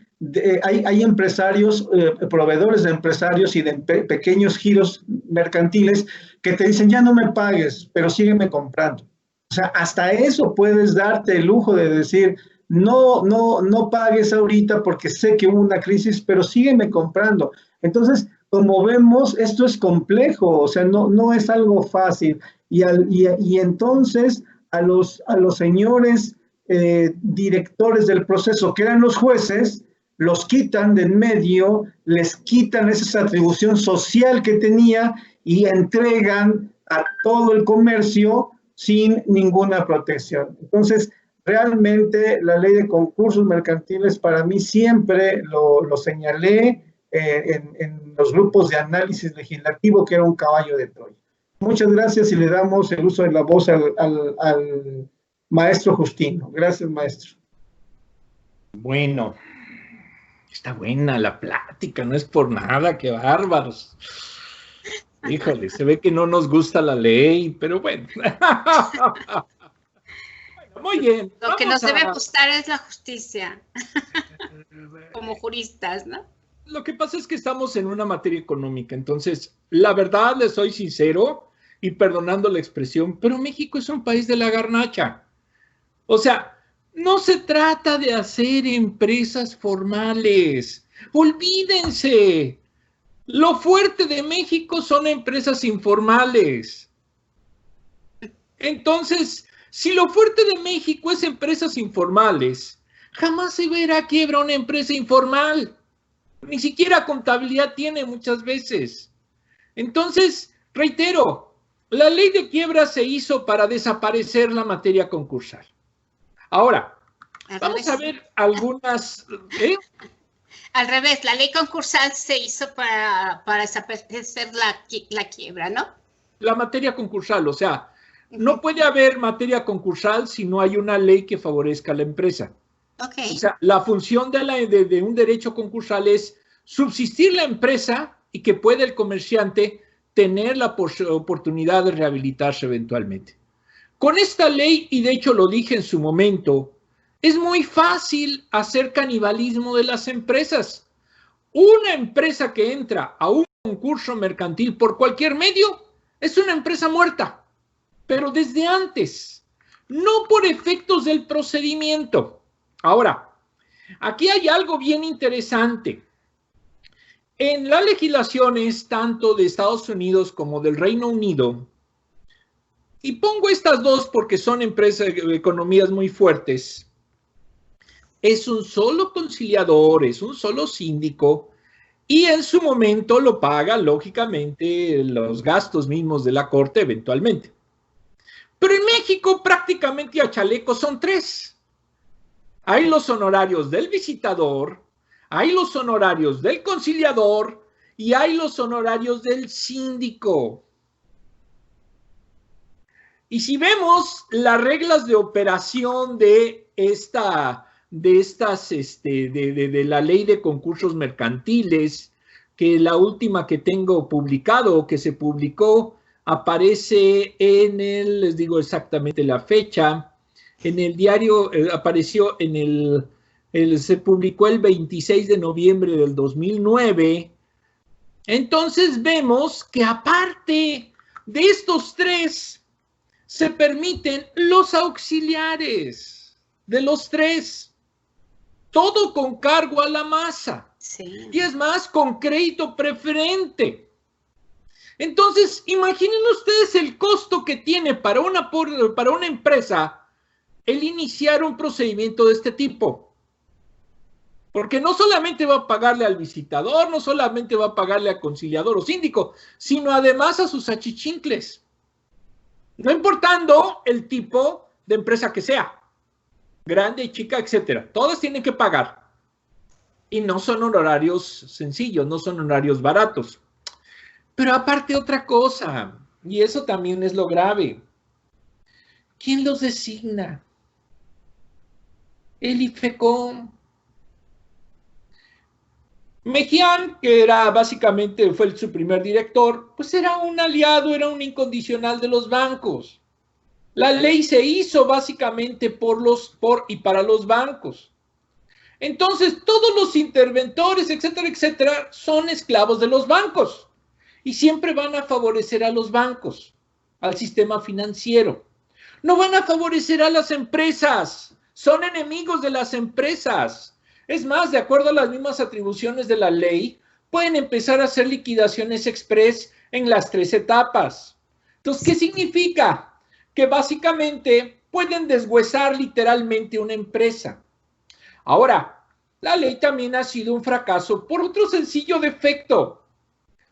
hay empresarios, proveedores de empresarios y de pequeños giros mercantiles que te dicen, ya no me pagues, pero sígueme comprando. O sea, hasta eso puedes darte el lujo de decir, no pagues ahorita porque sé que hubo una crisis, pero sígueme comprando. Entonces, como vemos, esto es complejo, o sea, no es algo fácil. Y entonces a los señores directores del proceso, que eran los jueces, los quitan de en medio, les quitan esa atribución social que tenía y entregan a todo el comercio sin ninguna protección. Entonces, realmente la ley de concursos mercantiles para mí siempre lo señalé en los grupos de análisis legislativo que era un caballo de Troya. Muchas gracias y le damos el uso de la voz al maestro Justino. Gracias, maestro. Bueno, está buena la plática, no es por nada, qué bárbaros. Híjole, se ve que no nos gusta la ley, pero bueno. Muy bien. Lo que nos debe gustar es la justicia, como juristas, ¿no? Lo que pasa es que estamos en una materia económica, entonces, la verdad, les soy sincero, y perdonando la expresión, pero México es un país de la garnacha. O sea, no se trata de hacer empresas formales. Olvídense. Lo fuerte de México son empresas informales. Entonces, si lo fuerte de México es empresas informales, jamás se verá quiebra una empresa informal. Ni siquiera contabilidad tiene muchas veces. Entonces, reitero, la ley de quiebra se hizo para desaparecer la materia concursal. Ahora, vamos a ver algunas... Al revés, la ley concursal se hizo para desaparecer la quiebra, ¿no? La materia concursal, o sea, no puede haber materia concursal si no hay una ley que favorezca a la empresa. Okay. O sea, la función de un derecho concursal es subsistir la empresa y que pueda el comerciante tener la oportunidad de rehabilitarse eventualmente. Con esta ley, y de hecho lo dije en su momento, es muy fácil hacer canibalismo de las empresas. Una empresa que entra a un concurso mercantil por cualquier medio es una empresa muerta, pero desde antes, no por efectos del procedimiento. Ahora, aquí hay algo bien interesante. En las legislaciones tanto de Estados Unidos como del Reino Unido, y pongo estas dos porque son economías muy fuertes, es un solo conciliador, es un solo síndico, y en su momento lo paga, lógicamente, los gastos mismos de la corte eventualmente. Pero en México prácticamente a chaleco son tres. Hay los honorarios del visitador, hay los honorarios del conciliador y hay los honorarios del síndico. Y si vemos las reglas de operación de la ley de concursos mercantiles, que la última que tengo publicado o que se publicó aparece les digo exactamente la fecha, en el diario apareció se publicó el 26 de noviembre del 2009. Entonces vemos que aparte de estos tres, se permiten los auxiliares de los tres. Todo con cargo a la masa. Sí. Y es más, con crédito preferente. Entonces, imaginen ustedes el costo que tiene para una empresa el iniciar un procedimiento de este tipo. Porque no solamente va a pagarle al visitador, no solamente va a pagarle al conciliador o síndico, sino además a sus achichincles. No importando el tipo de empresa que sea, grande, chica, etcétera. Todas tienen que pagar. Y no son honorarios sencillos, no son honorarios baratos. Pero aparte otra cosa, y eso también es lo grave. ¿Quién los designa? El IFECOM. Mejián, que era básicamente, fue su primer director, pues era un aliado, era un incondicional de los bancos. La ley se hizo básicamente por y para los bancos. Entonces, todos los interventores, etcétera, etcétera, son esclavos de los bancos. Y siempre van a favorecer a los bancos, al sistema financiero. No van a favorecer a las empresas. Son enemigos de las empresas. Es más, de acuerdo a las mismas atribuciones de la ley, pueden empezar a hacer liquidaciones express en las 3 etapas. Entonces, ¿qué significa? Que básicamente pueden deshuesar literalmente una empresa. Ahora, la ley también ha sido un fracaso por otro sencillo defecto.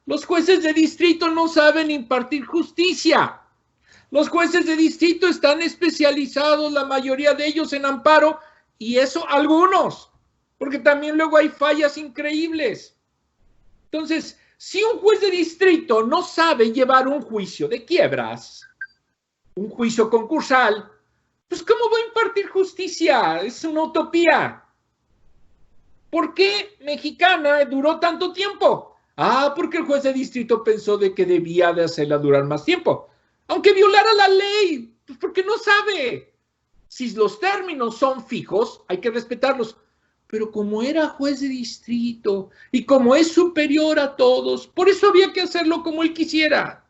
Los jueces de distrito no saben impartir justicia. Los jueces de distrito están especializados, la mayoría de ellos en amparo, y eso algunos, porque también luego hay fallas increíbles. Entonces, si un juez de distrito no sabe llevar un juicio de quiebras, un juicio concursal, pues ¿cómo va a impartir justicia? Es una utopía. ¿Por qué Mexicana duró tanto tiempo? Porque el juez de distrito pensó de que debía de hacerla durar más tiempo. Aunque violara la ley, pues porque no sabe. Si los términos son fijos, hay que respetarlos. Pero como era juez de distrito y como es superior a todos, por eso había que hacerlo como él quisiera.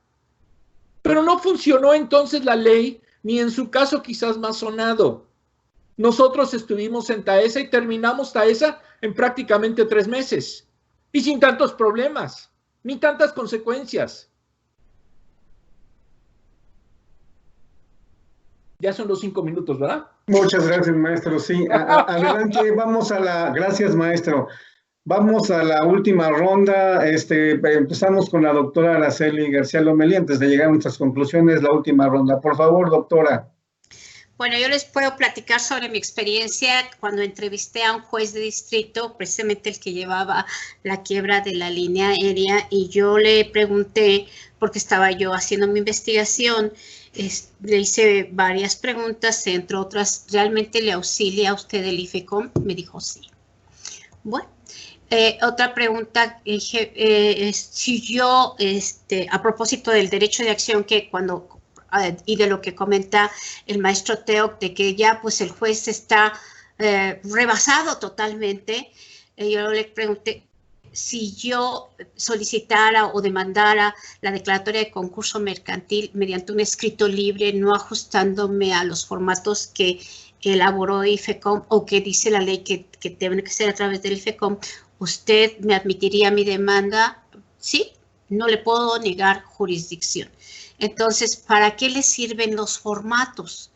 Pero no funcionó entonces la ley, ni en su caso quizás más sonado, Nosotros estuvimos en Taesa y terminamos Taesa en prácticamente 3 meses y sin tantos problemas, ni tantas consecuencias. Ya son los 5 minutos, ¿verdad? Muchas gracias, maestro. Sí, adelante, gracias, maestro. Vamos a la última ronda. Empezamos con la doctora Araceli García Lomelí. Antes de llegar a nuestras conclusiones, la última ronda. Por favor, doctora. Bueno, yo les puedo platicar sobre mi experiencia cuando entrevisté a un juez de distrito, precisamente el que llevaba la quiebra de la línea aérea, y yo le pregunté, porque estaba yo haciendo mi investigación, le hice varias preguntas, entre otras, ¿realmente le auxilia a usted el IFECOM? Me dijo sí. Bueno, otra pregunta, si yo, a propósito del derecho de acción que y de lo que comenta el maestro Teoc, de que ya pues el juez está rebasado totalmente, yo le pregunté si yo solicitara o demandara la declaratoria de concurso mercantil mediante un escrito libre, no ajustándome a los formatos que elaboró IFECOM o que dice la ley que deben que ser a través del IFECOM, ¿usted me admitiría mi demanda? Sí, no le puedo negar jurisdicción. Entonces, ¿para qué le sirven los formatos?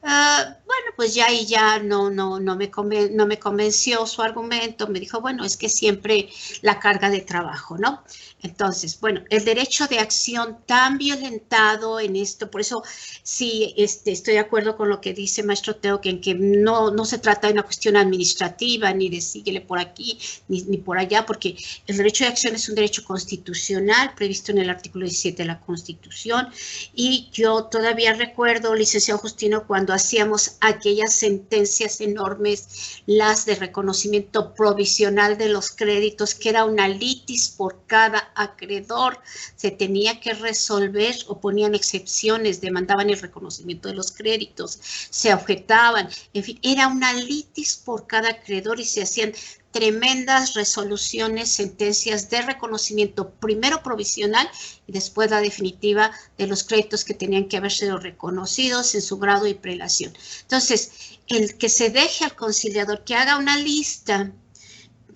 Bueno, pues ya y ya no me convenció su argumento. Me dijo, bueno, es que siempre la carga de trabajo, ¿no? Entonces, bueno, el derecho de acción tan violentado en esto, por eso sí estoy de acuerdo con lo que dice maestro Teo, en que no se trata de una cuestión administrativa, ni de síguele por aquí, ni por allá, porque el derecho de acción es un derecho constitucional previsto en el artículo 17 de la Constitución, y yo todavía recuerdo, licenciado Justino, cuando hacíamos aquellas sentencias enormes, las de reconocimiento provisional de los créditos, que era una litis por cada acreedor, se tenía que resolver o ponían excepciones, demandaban el reconocimiento de los créditos, se objetaban, en fin, era una litis por cada acreedor y se hacían tremendas resoluciones, sentencias de reconocimiento, primero provisional y después la definitiva de los créditos que tenían que haber sido reconocidos en su grado y prelación. Entonces, el que se deje al conciliador que haga una lista,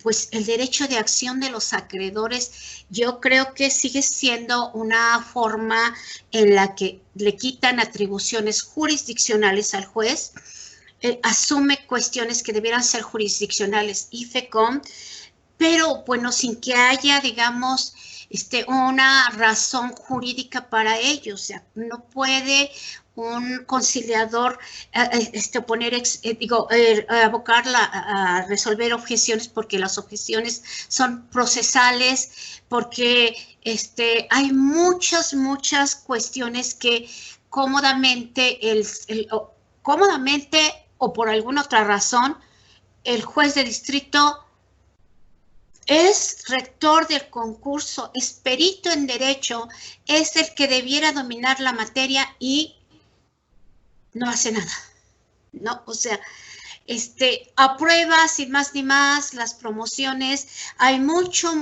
pues el derecho de acción de los acreedores, yo creo que sigue siendo una forma en la que le quitan atribuciones jurisdiccionales al juez, asume cuestiones que debieran ser jurisdiccionales IFECOM, pero bueno, sin que haya, digamos, una razón jurídica para ello. O sea, no puede un conciliador abocarla a resolver objeciones, porque las objeciones son procesales, porque hay muchas cuestiones que cómodamente o por alguna otra razón, el juez de distrito es rector del concurso, es perito en derecho, es el que debiera dominar la materia y no hace nada, ¿no? O sea, aprueba sin más ni más las promociones. Hay mucho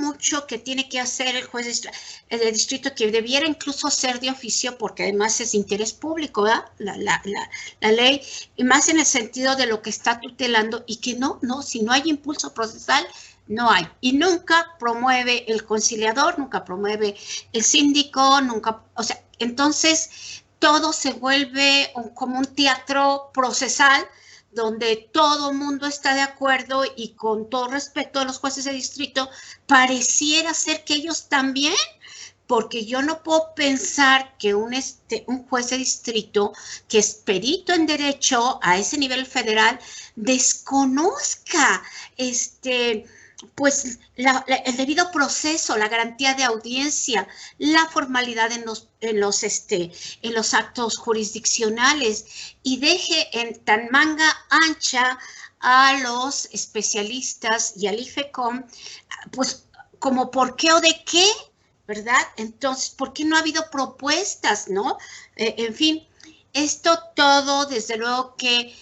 que tiene que hacer el juez del distrito, que debiera incluso ser de oficio, porque además es de interés público, ¿verdad? La ley, y más en el sentido de lo que está tutelando, y que si no hay impulso procesal, no hay. Y nunca promueve el conciliador, nunca promueve el síndico, nunca, o sea, entonces todo se vuelve como un teatro procesal, donde todo mundo está de acuerdo, y con todo respeto a los jueces de distrito, pareciera ser que ellos también, porque yo no puedo pensar que un juez de distrito que es perito en derecho a ese nivel federal desconozca pues el debido proceso, la garantía de audiencia, la formalidad en los actos jurisdiccionales, y deje en tan manga ancha a los especialistas y al IFECOM, pues como por qué o de qué, ¿verdad? Entonces, ¿por qué no ha habido propuestas, no? En fin, esto todo, desde luego que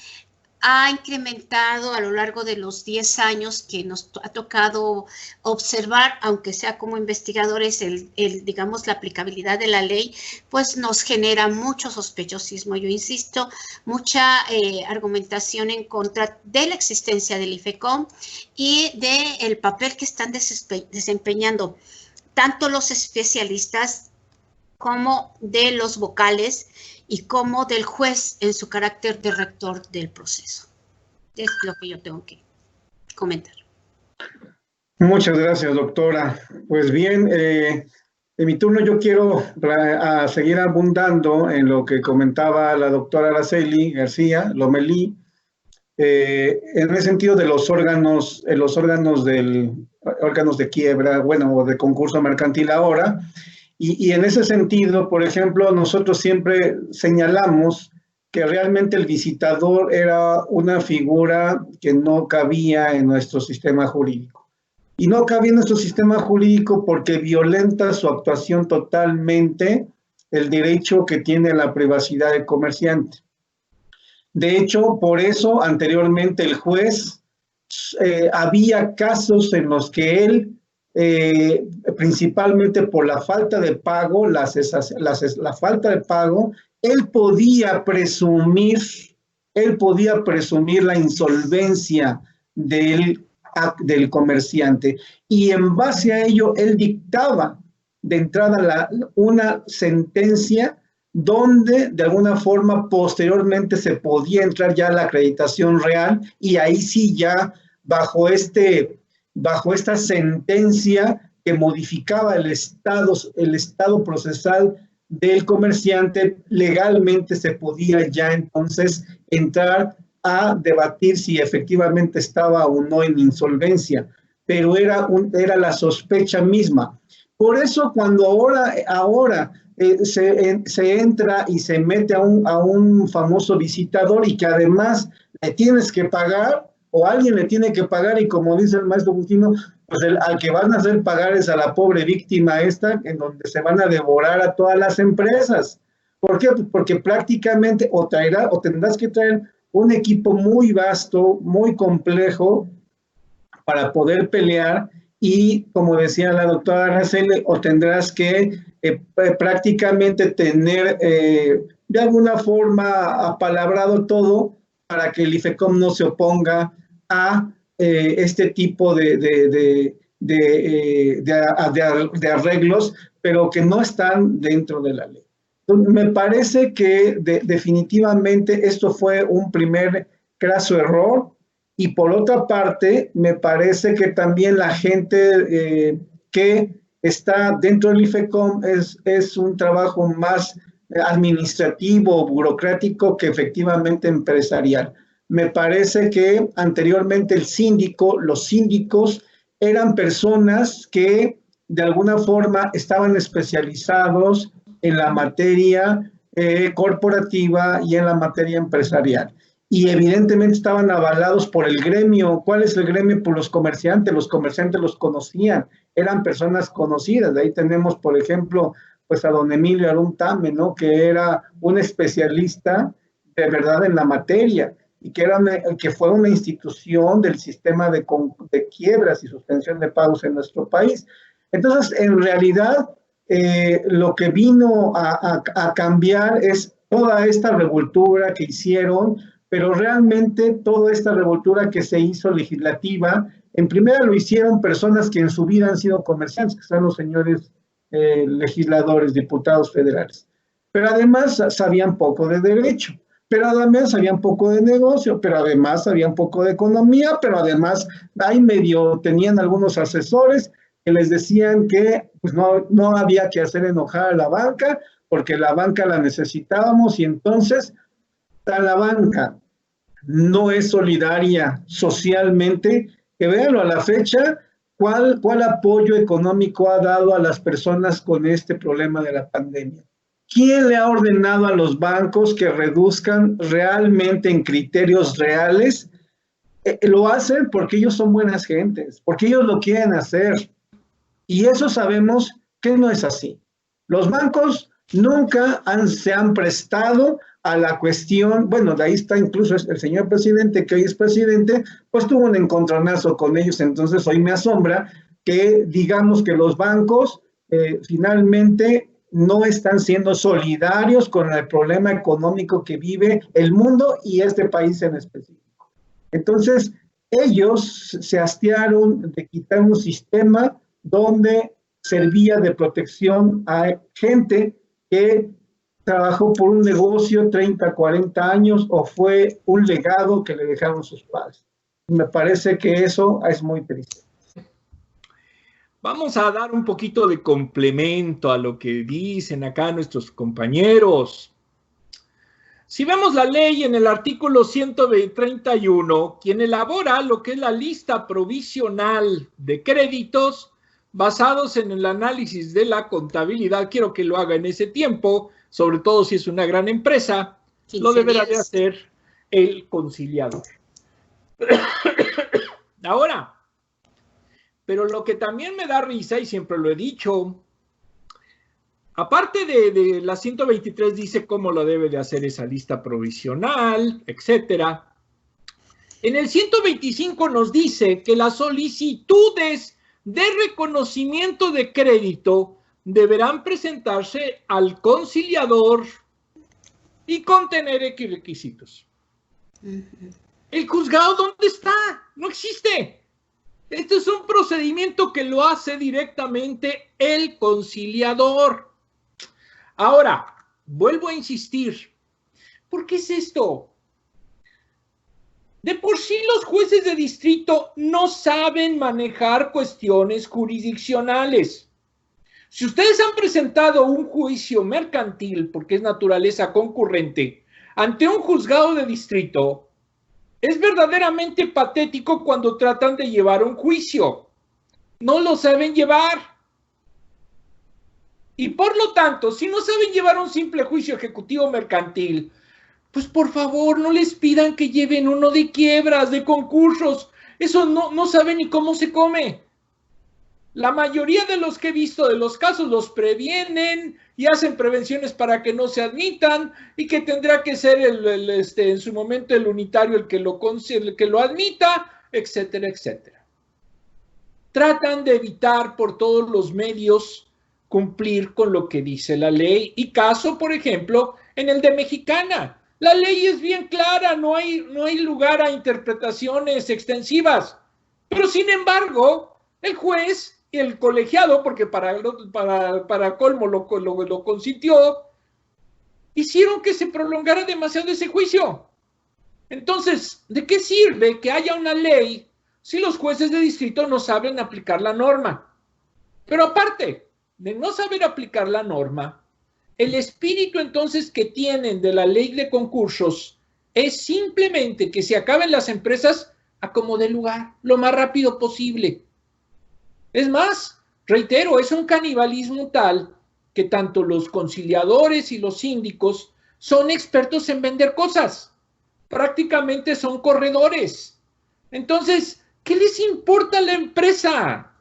ha incrementado a lo largo de los 10 años que nos ha tocado observar, aunque sea como investigadores, digamos, la aplicabilidad de la ley, pues nos genera mucho sospechosismo. Yo insisto, mucha argumentación en contra de la existencia del IFECOM y del papel que están desempeñando tanto los especialistas como de los vocales y como del juez en su carácter de rector del proceso. Es lo que yo tengo que comentar. Muchas gracias, doctora. Pues bien, en mi turno yo quiero seguir abundando en lo que comentaba la doctora Araceli García Lomelí, en el sentido de los órganos de quiebra, bueno, o de concurso mercantil ahora. Y en ese sentido, por ejemplo, nosotros siempre señalamos que realmente el visitador era una figura que no cabía en nuestro sistema jurídico. Y no cabía en nuestro sistema jurídico porque violenta su actuación totalmente el derecho que tiene a la privacidad del comerciante. De hecho, por eso anteriormente el juez, había casos en los que él, principalmente por la falta de pago, la falta de pago, él podía presumir la insolvencia del comerciante, y en base a ello él dictaba de entrada una sentencia donde de alguna forma posteriormente se podía entrar ya a la acreditación real, y ahí sí ya bajo esta sentencia que modificaba el estado procesal del comerciante, legalmente se podía ya entonces entrar a debatir si efectivamente estaba o no en insolvencia, pero era la sospecha misma. Por eso cuando ahora se entra y se mete a un famoso visitador y que además le tienes que pagar, o alguien le tiene que pagar, y como dice el maestro Agustino, pues al que van a hacer pagar es a la pobre víctima esta, en donde se van a devorar a todas las empresas. ¿Por qué? Porque prácticamente o tendrás que traer un equipo muy vasto, muy complejo para poder pelear, y como decía la doctora Araceli, o tendrás que prácticamente tener de alguna forma apalabrado todo para que el IFECOM no se oponga a este tipo de arreglos, pero que no están dentro de la ley. Entonces, me parece que definitivamente esto fue un primer craso error, y por otra parte, me parece que también la gente que está dentro del IFECOM es un trabajo más administrativo, burocrático, que efectivamente empresarial. Me parece que anteriormente los síndicos eran personas que de alguna forma estaban especializados en la materia corporativa y en la materia empresarial. Y evidentemente estaban avalados por el gremio. ¿Cuál es el gremio? Por los comerciantes los conocían, eran personas conocidas. De ahí tenemos, por ejemplo, pues a don Emilio Aruntame, ¿no? Que era un especialista de verdad en la materia, y que fue una institución del sistema de quiebras y suspensión de pagos en nuestro país. Entonces, en realidad, lo que vino a cambiar es toda esta revoltura que hicieron, pero realmente toda esta revoltura que se hizo legislativa, en primera lo hicieron personas que en su vida han sido comerciantes, que son los señores legisladores, diputados federales, pero además sabían poco de derecho, pero además sabían poco de negocio, pero además sabían poco de economía, pero además ahí medio tenían algunos asesores que les decían que pues no había que hacer enojar a la banca, porque la banca la necesitábamos, y entonces la banca no es solidaria socialmente, que véanlo a la fecha, ¿cuál apoyo económico ha dado a las personas con este problema de la pandemia? ¿Quién le ha ordenado a los bancos que reduzcan realmente en criterios reales? Lo hacen porque ellos son buenas gentes, porque ellos lo quieren hacer. Y eso sabemos que no es así. Los bancos nunca se han prestado a la cuestión. Bueno, de ahí está incluso el señor presidente, que hoy es presidente, pues tuvo un encontronazo con ellos. Entonces hoy me asombra que digamos que los bancos finalmente no están siendo solidarios con el problema económico que vive el mundo y este país en específico. Entonces, ellos se hastiaron de quitar un sistema donde servía de protección a gente que trabajó por un negocio 30, 40 años o fue un legado que le dejaron sus padres. Me parece que eso es muy triste. Vamos a dar un poquito de complemento a lo que dicen acá nuestros compañeros. Si vemos la ley en el artículo 131, quien elabora lo que es la lista provisional de créditos basados en el análisis de la contabilidad, quiero que lo haga en ese tiempo, sobre todo si es una gran empresa, lo deberá de hacer el conciliador. Ahora, pero lo que también me da risa, y siempre lo he dicho, aparte de la 123 dice cómo lo debe de hacer esa lista provisional, etcétera. En el 125 nos dice que las solicitudes de reconocimiento de crédito deberán presentarse al conciliador y contener X requisitos. ¿El juzgado dónde está? No existe. Este es un procedimiento que lo hace directamente el conciliador. Ahora, vuelvo a insistir. ¿Por qué es esto? De por sí los jueces de distrito no saben manejar cuestiones jurisdiccionales. Si ustedes han presentado un juicio mercantil, porque es naturaleza concurrente, ante un juzgado de distrito, es verdaderamente patético cuando tratan de llevar un juicio. No lo saben llevar. Y por lo tanto, si no saben llevar un simple juicio ejecutivo mercantil, pues por favor no les pidan que lleven uno de quiebras, de concursos. Eso no saben ni cómo se come. La mayoría de los que he visto de los casos los previenen y hacen prevenciones para que no se admitan y que tendrá que ser en su momento el unitario el que lo admita, etcétera, etcétera. Tratan de evitar por todos los medios cumplir con lo que dice la ley. Y caso, por ejemplo, en el de Mexicana. La ley es bien clara, no hay lugar a interpretaciones extensivas. Pero sin embargo, el juez y el colegiado, porque para colmo lo consintió, hicieron que se prolongara demasiado ese juicio. Entonces, ¿de qué sirve que haya una ley si los jueces de distrito no saben aplicar la norma? Pero aparte de no saber aplicar la norma, el espíritu entonces que tienen de la ley de concursos es simplemente que se acaben las empresas a como dé lugar, lo más rápido posible. Es más, reitero, es un canibalismo tal que tanto los conciliadores y los síndicos son expertos en vender cosas. Prácticamente son corredores. Entonces, ¿qué les importa a la empresa?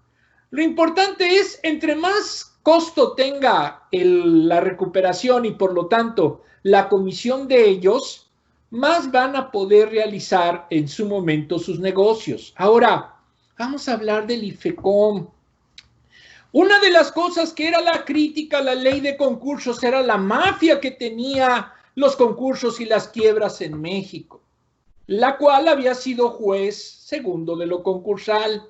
Lo importante es, entre más costo tenga la recuperación y por lo tanto la comisión de ellos, más van a poder realizar en su momento sus negocios. Ahora, vamos a hablar del IFECOM. Una de las cosas que era la crítica a la ley de concursos era la mafia que tenía los concursos y las quiebras en México, la cual había sido juez segundo de lo concursal.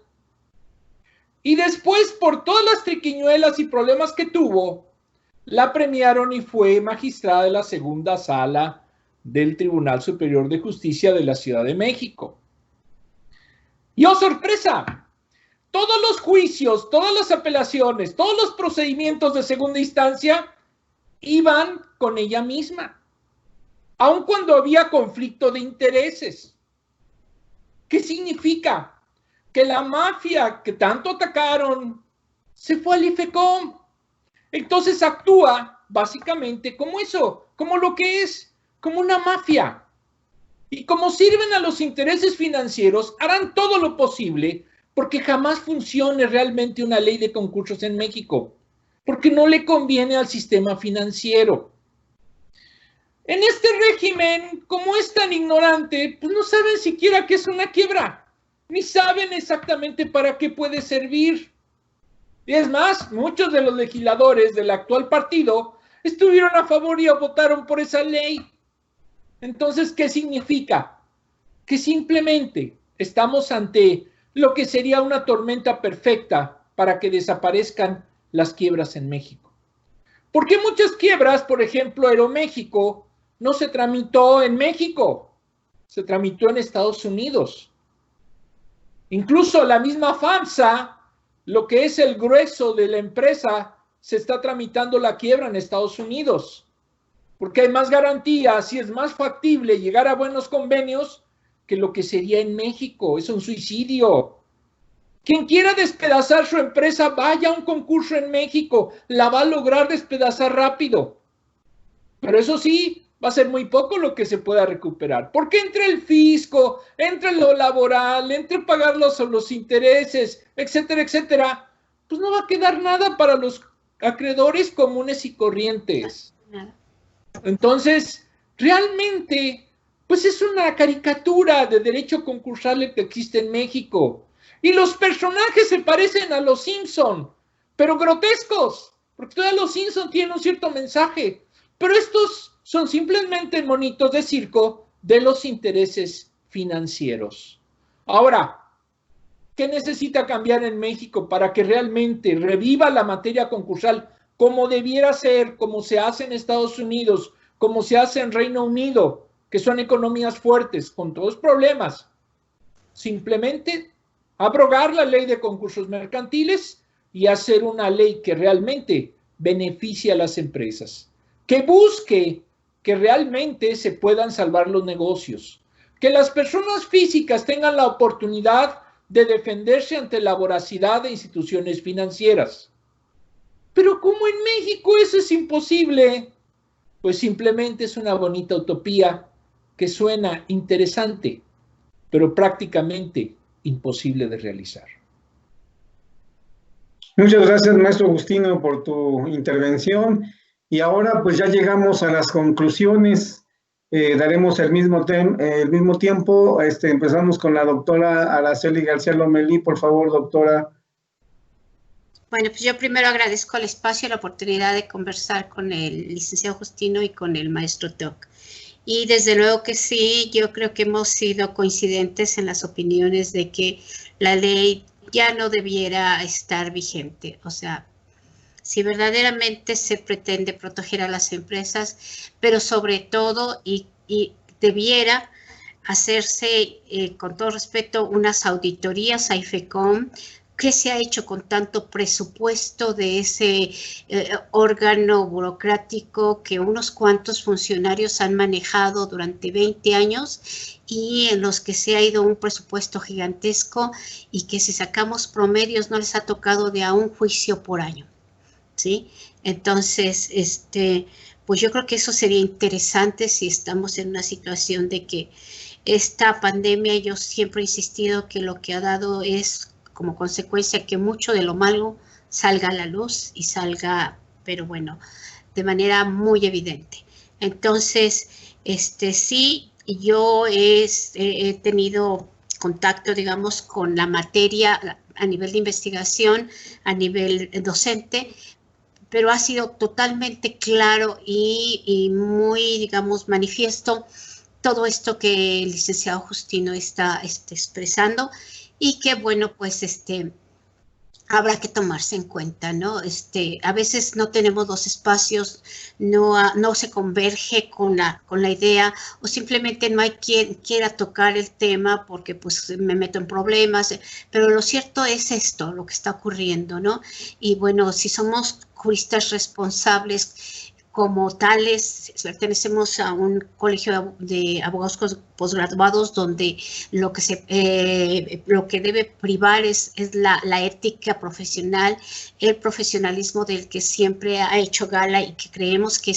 Y después, por todas las triquiñuelas y problemas que tuvo, la premiaron y fue magistrada de la segunda sala del Tribunal Superior de Justicia de la Ciudad de México. Y ¡oh, sorpresa! Todos los juicios, todas las apelaciones, todos los procedimientos de segunda instancia iban con ella misma, aun cuando había conflicto de intereses. ¿Qué significa? Que la mafia que tanto atacaron se fue al IFECOM. Entonces actúa básicamente como eso, como lo que es, como una mafia. Y como sirven a los intereses financieros, harán todo lo posible porque jamás funcione realmente una ley de concursos en México. porque no le conviene al sistema financiero. En este régimen, como es tan ignorante, pues no saben siquiera qué es una quiebra, ni saben exactamente para qué puede servir. Y es más, muchos de los legisladores del actual partido estuvieron a favor y votaron por esa ley. Entonces, ¿qué significa? Que simplemente estamos ante lo que sería una tormenta perfecta para que desaparezcan las quiebras en México. ¿Por qué muchas quiebras, por ejemplo, Aeroméxico, no se tramitó en México? Se tramitó en Estados Unidos. Incluso la misma FAMSA, lo que es el grueso de la empresa, se está tramitando la quiebra en Estados Unidos, porque hay más garantías y es más factible llegar a buenos convenios que lo que sería en México. Es un suicidio. Quien quiera despedazar su empresa, vaya a un concurso en México, la va a lograr despedazar rápido. Pero eso sí, va a ser muy poco lo que se pueda recuperar, porque entre el fisco, entre lo laboral, entre pagar los intereses, etcétera, etcétera, pues no va a quedar nada para los acreedores comunes y corrientes. Entonces, realmente, pues es una caricatura de derecho concursal que existe en México. Y los personajes se parecen a los Simpson, pero grotescos, porque todos los Simpson tienen un cierto mensaje, pero estos son simplemente monitos de circo de los intereses financieros. Ahora, ¿qué necesita cambiar en México para que realmente reviva la materia concursal como debiera ser, como se hace en Estados Unidos, como se hace en Reino Unido, que son economías fuertes, con todos problemas? Simplemente abrogar la ley de concursos mercantiles y hacer una ley que realmente beneficie a las empresas, que busque que realmente se puedan salvar los negocios, que las personas físicas tengan la oportunidad de defenderse ante la voracidad de instituciones financieras. Pero como en México eso es imposible, pues simplemente es una bonita utopía que suena interesante, pero prácticamente imposible de realizar. Muchas gracias, maestro Justino, por tu intervención. Y ahora pues ya llegamos a las conclusiones. Daremos el mismo tiempo. Empezamos con la doctora Araceli García Lomelí. Por favor, doctora. Bueno, pues yo primero agradezco el espacio y la oportunidad de conversar con el licenciado Justino y con el maestro Teoc. Y desde luego que sí, yo creo que hemos sido coincidentes en las opiniones de que la ley ya no debiera estar vigente. O sea, si verdaderamente se pretende proteger a las empresas, pero sobre todo y debiera hacerse, con todo respeto, unas auditorías a IFECOM. ¿Qué se ha hecho con tanto presupuesto de ese órgano burocrático que unos cuantos funcionarios han manejado durante 20 años y en los que se ha ido un presupuesto gigantesco y que si sacamos promedios no les ha tocado de a un juicio por año? ¿Sí? Entonces, pues yo creo que eso sería interesante si estamos en una situación de que esta pandemia, yo siempre he insistido que lo que ha dado es como consecuencia que mucho de lo malo salga a la luz y salga, pero bueno, de manera muy evidente. Entonces, sí, yo he tenido contacto, digamos, con la materia a nivel de investigación, a nivel docente, pero ha sido totalmente claro y muy, digamos, manifiesto todo esto que el licenciado Justino está expresando. Y que, bueno, pues habrá que tomarse en cuenta, ¿no? A veces no tenemos los espacios, no se converge con la idea, o simplemente no hay quien quiera tocar el tema porque pues me meto en problemas, pero lo cierto es esto, lo que está ocurriendo, ¿no? Y bueno, si somos juristas responsables, como tales, pertenecemos a un colegio de abogados posgraduados donde lo que debe privar es la ética profesional, el profesionalismo del que siempre ha hecho gala y que creemos que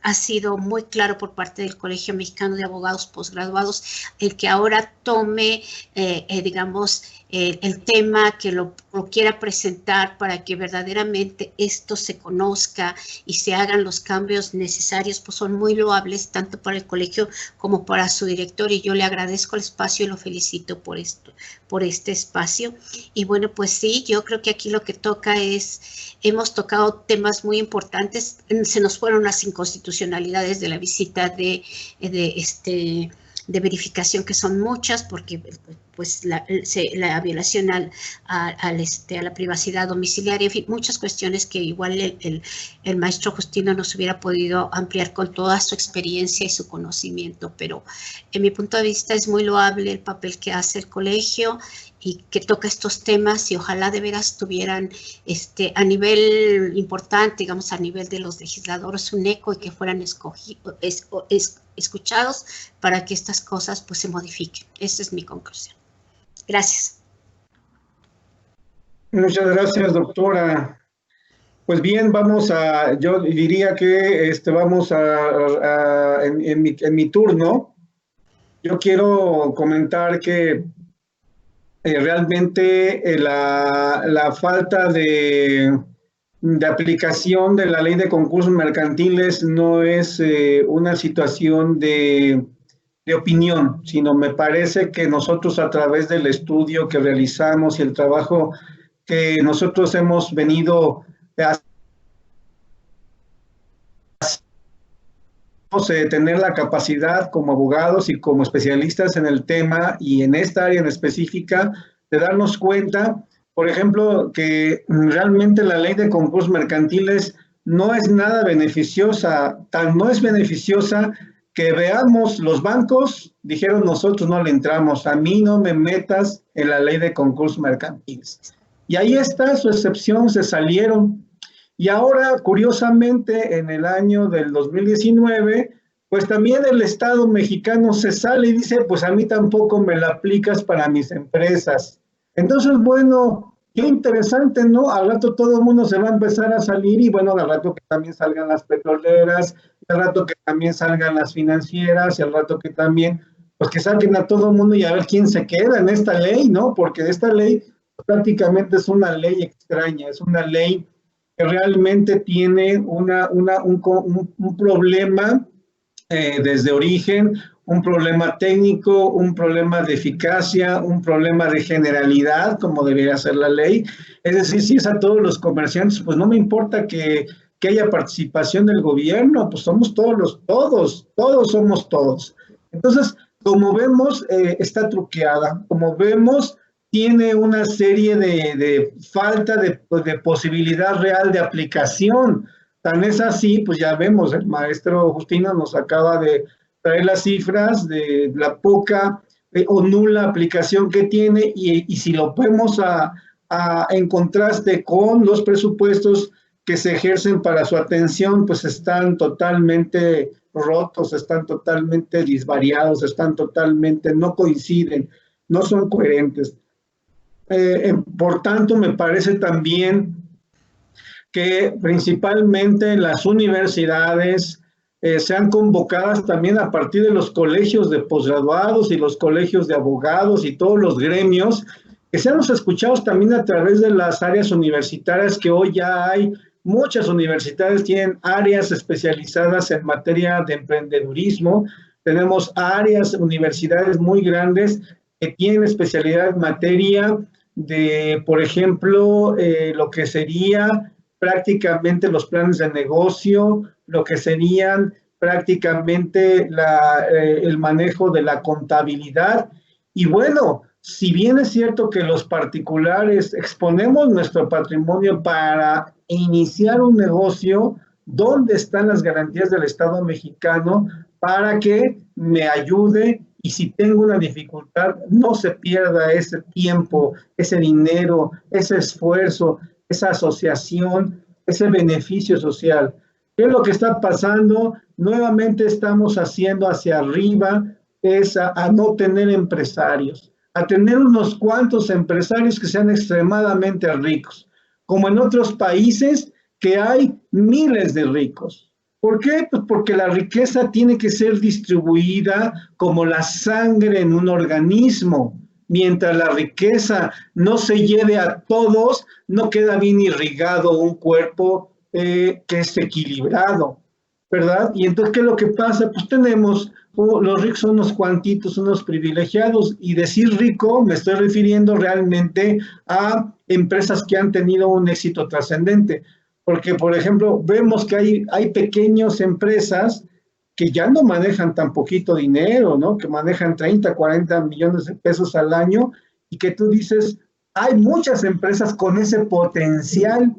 ha sido muy claro por parte del Colegio Mexicano de Abogados Posgraduados, el que ahora tome, digamos, el tema, que lo quiera presentar para que verdaderamente esto se conozca y se hagan los cambios necesarios, pues son muy loables tanto para el colegio como para su director, y yo le agradezco el espacio y lo felicito por esto, por este espacio. Y bueno, pues sí, yo creo que aquí lo que toca es, hemos tocado temas muy importantes, se nos fueron las inconstitucionalidades de la visita de verificación, que son muchas, porque pues la violación a la privacidad domiciliaria, en fin, muchas cuestiones que igual el maestro Justino nos hubiera podido ampliar con toda su experiencia y su conocimiento, pero en mi punto de vista es muy loable el papel que hace el colegio y que toca estos temas, y ojalá de veras tuvieran a nivel importante, digamos a nivel de los legisladores, un eco, y que fueran escuchados para que estas cosas pues se modifiquen. Esa es mi conclusión. Gracias. Muchas gracias, doctora. Pues bien, yo diría que vamos en mi turno. Yo quiero comentar que realmente la falta de aplicación de la ley de concursos mercantiles no es una situación de opinión, sino me parece que nosotros, a través del estudio que realizamos y el trabajo que nosotros hemos venido tener la capacidad como abogados y como especialistas en el tema y en esta área en específica de darnos cuenta, por ejemplo, que realmente la ley de concursos mercantiles no es nada beneficiosa, no es beneficiosa que veamos los bancos, dijeron nosotros no le entramos, a mí no me metas en la ley de concursos mercantiles. Y ahí está su excepción, se salieron. Y ahora, curiosamente, en el año del 2019, pues también el Estado mexicano se sale y dice, pues a mí tampoco me la aplicas para mis empresas. Entonces, bueno, qué interesante, ¿no? Al rato todo el mundo se va a empezar a salir, y bueno, al rato que también salgan las petroleras, al rato que también salgan las financieras, y al rato que también, pues que saquen a todo el mundo y a ver quién se queda en esta ley, ¿no? Porque esta ley prácticamente es una ley extraña, es una ley que realmente tiene un problema desde origen, un problema técnico, un problema de eficacia, un problema de generalidad, como debería ser la ley. Es decir, si es a todos los comerciantes, pues no me importa que haya participación del gobierno, pues somos todos somos todos. Entonces, como vemos, está truqueada, como vemos, tiene una serie de falta de posibilidad real de aplicación. Tan es así, pues ya vemos, el maestro Justino nos acaba de traer las cifras de la poca o nula aplicación que tiene, y si lo vemos en contraste con los presupuestos que se ejercen para su atención, pues están totalmente rotos, están totalmente disvariados, no coinciden, no son coherentes. Por tanto, me parece también que principalmente las universidades sean convocadas también a partir de los colegios de posgraduados y los colegios de abogados y todos los gremios, que sean los escuchados también a través de las áreas universitarias, que hoy ya hay muchas universidades, tienen áreas especializadas en materia de emprendedurismo, tenemos universidades muy grandes que tienen especialidad en materia de, por ejemplo, lo que sería prácticamente los planes de negocio, lo que serían prácticamente el manejo de la contabilidad. Y bueno, si bien es cierto que los particulares exponemos nuestro patrimonio para iniciar un negocio, ¿dónde están las garantías del Estado mexicano para que me ayude? Y si tengo una dificultad, no se pierda ese tiempo, ese dinero, ese esfuerzo, esa asociación, ese beneficio social. ¿Qué es lo que está pasando? Nuevamente estamos haciendo hacia arriba, es a no tener empresarios, a tener unos cuantos empresarios que sean extremadamente ricos, como en otros países que hay miles de ricos. ¿Por qué? Pues porque la riqueza tiene que ser distribuida como la sangre en un organismo. mientras la riqueza no se lleve a todos, no queda bien irrigado un cuerpo que es equilibrado, ¿verdad? Y entonces, ¿qué es lo que pasa? Pues tenemos, los ricos son unos cuantitos, unos privilegiados, y decir rico me estoy refiriendo realmente a empresas que han tenido un éxito trascendente, porque, por ejemplo, vemos que hay pequeñas empresas que ya no manejan tan poquito dinero, ¿no? Que manejan 30, 40 millones de pesos al año, y que tú dices, hay muchas empresas con ese potencial.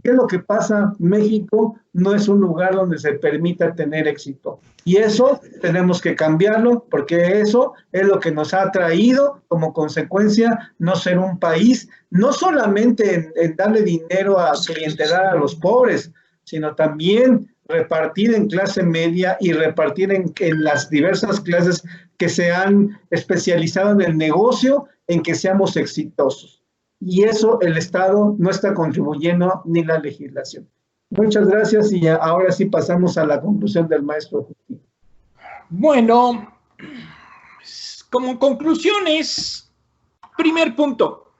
¿Qué es lo que pasa? México no es un lugar donde se permita tener éxito. Y eso tenemos que cambiarlo, porque eso es lo que nos ha traído como consecuencia no ser un país, no solamente en darle dinero a clientelar a los pobres, sino también repartir en clase media y repartir en las diversas clases que se han especializado en el negocio, en que seamos exitosos. Y eso el Estado no está contribuyendo, ni la legislación. Muchas gracias, y ahora sí pasamos a la conclusión del maestro. Bueno, como conclusiones, primer punto.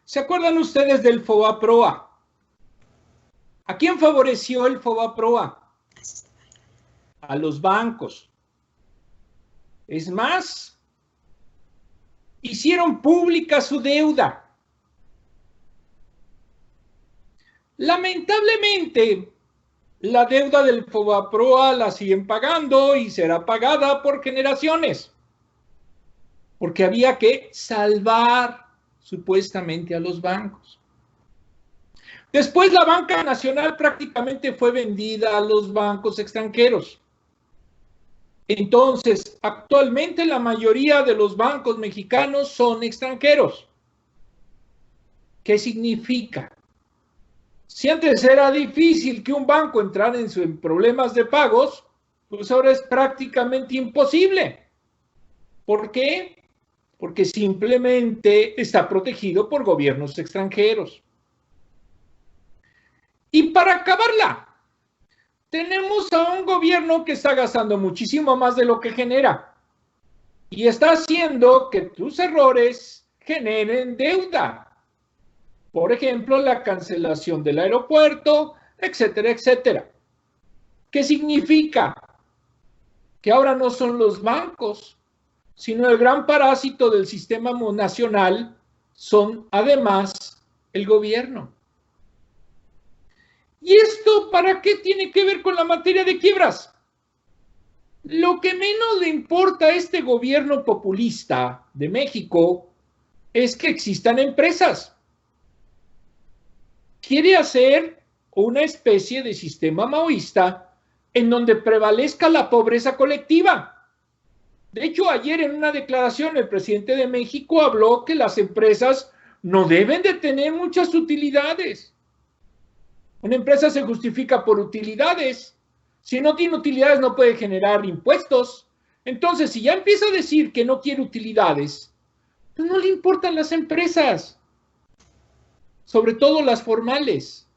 ¿Se acuerdan ustedes del FOBAPROA? ¿A quién favoreció el FOBAPROA? A los bancos. Es más, hicieron pública su deuda. Lamentablemente, la deuda del FOBAPROA la siguen pagando y será pagada por generaciones, porque había que salvar supuestamente a los bancos. Después la banca nacional prácticamente fue vendida a los bancos extranjeros. Entonces, actualmente la mayoría de los bancos mexicanos son extranjeros. ¿Qué significa? Si antes era difícil que un banco entrara en problemas de pagos, pues ahora es prácticamente imposible. ¿Por qué? Porque simplemente está protegido por gobiernos extranjeros. Y para acabarla, tenemos a un gobierno que está gastando muchísimo más de lo que genera y está haciendo que tus errores generen deuda. Por ejemplo, la cancelación del aeropuerto, etcétera, etcétera. ¿Qué significa? Que ahora no son los bancos, sino el gran parásito del sistema nacional son además el gobierno. ¿Y esto para qué tiene que ver con la materia de quiebras? Lo que menos le importa a este gobierno populista de México es que existan empresas. Quiere hacer una especie de sistema maoísta en donde prevalezca la pobreza colectiva. De hecho, ayer en una declaración el presidente de México habló que las empresas no deben de tener muchas utilidades. Una empresa se justifica por utilidades. Si no tiene utilidades no puede generar impuestos. Entonces, si ya empieza a decir que no quiere utilidades, pues no le importan las empresas, sobre todo las formales.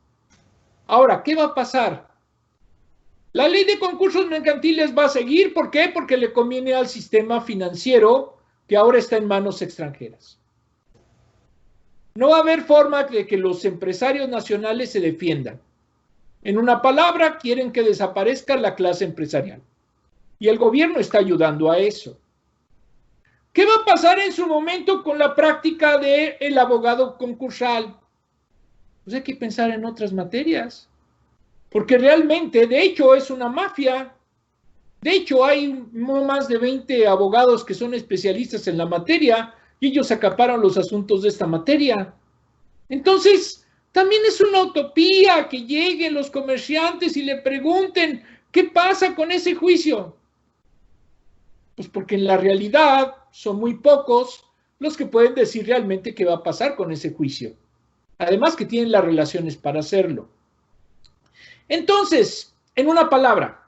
Ahora, ¿qué va a pasar? La ley de concursos mercantiles va a seguir. ¿Por qué? Porque le conviene al sistema financiero que ahora está en manos extranjeras. No va a haber forma de que los empresarios nacionales se defiendan. En una palabra, quieren que desaparezca la clase empresarial. Y el gobierno está ayudando a eso. ¿Qué va a pasar en su momento con la práctica del abogado concursal? Pues hay que pensar en otras materias. Porque realmente, de hecho, es una mafia. De hecho, hay no más de 20 abogados que son especialistas en la materia y ellos acaparan los asuntos de esta materia. Entonces, también es una utopía que lleguen los comerciantes y le pregunten, ¿qué pasa con ese juicio? Pues porque en la realidad son muy pocos los que pueden decir realmente qué va a pasar con ese juicio. Además que tienen las relaciones para hacerlo. Entonces, en una palabra,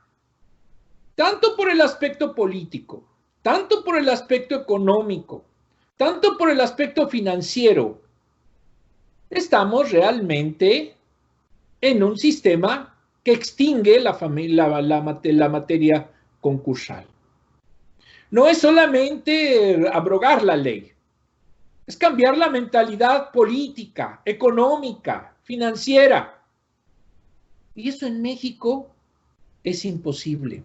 tanto por el aspecto político, tanto por el aspecto económico, tanto por el aspecto financiero, estamos realmente en un sistema que extingue la materia concursal. no es solamente abrogar la ley, es cambiar la mentalidad política, económica, financiera. Y eso en México es imposible.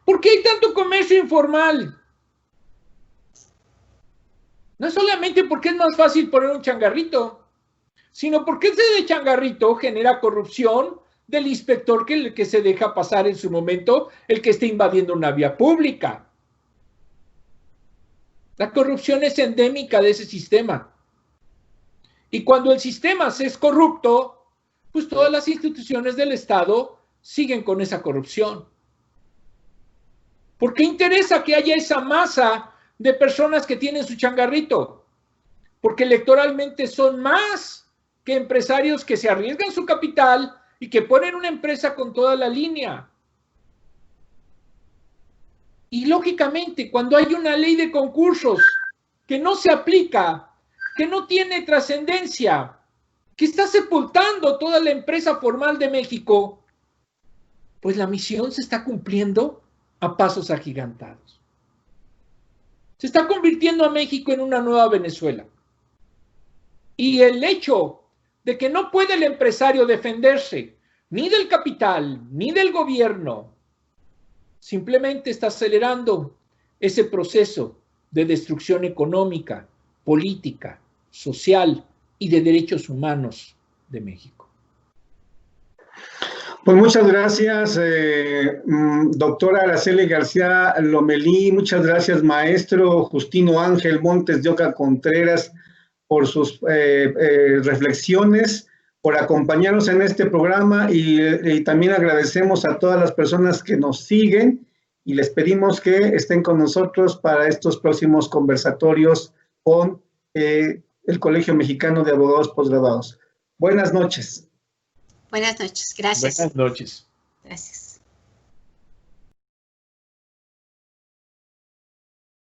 ¿Por qué hay tanto comercio informal? No es solamente porque es más fácil poner un changarrito, sino porque ese de changarrito genera corrupción del inspector que se deja pasar en su momento el que esté invadiendo una vía pública. La corrupción es endémica de ese sistema. Y cuando el sistema se es corrupto, pues todas las instituciones del Estado siguen con esa corrupción. ¿Por qué interesa que haya esa masa de personas que tienen su changarrito? Porque electoralmente son más que empresarios que se arriesgan su capital y que ponen una empresa con toda la línea. Y lógicamente, cuando hay una ley de concursos que no se aplica, que no tiene trascendencia, que está sepultando toda la empresa formal de México, pues la misión se está cumpliendo a pasos agigantados. Se está convirtiendo a México en una nueva Venezuela. Y el hecho de que no puede el empresario defenderse ni del capital, ni del gobierno, simplemente está acelerando ese proceso de destrucción económica, política, social y de derechos humanos de México. Pues muchas gracias, doctora Araceli García Lomelí, muchas gracias, maestro Justino Ángel Montes de Oca Contreras, por sus reflexiones, por acompañarnos en este programa y también agradecemos a todas las personas que nos siguen y les pedimos que estén con nosotros para estos próximos conversatorios con el Colegio Mexicano de Abogados Postgraduados. Buenas noches. Buenas noches, gracias. Buenas noches. Gracias.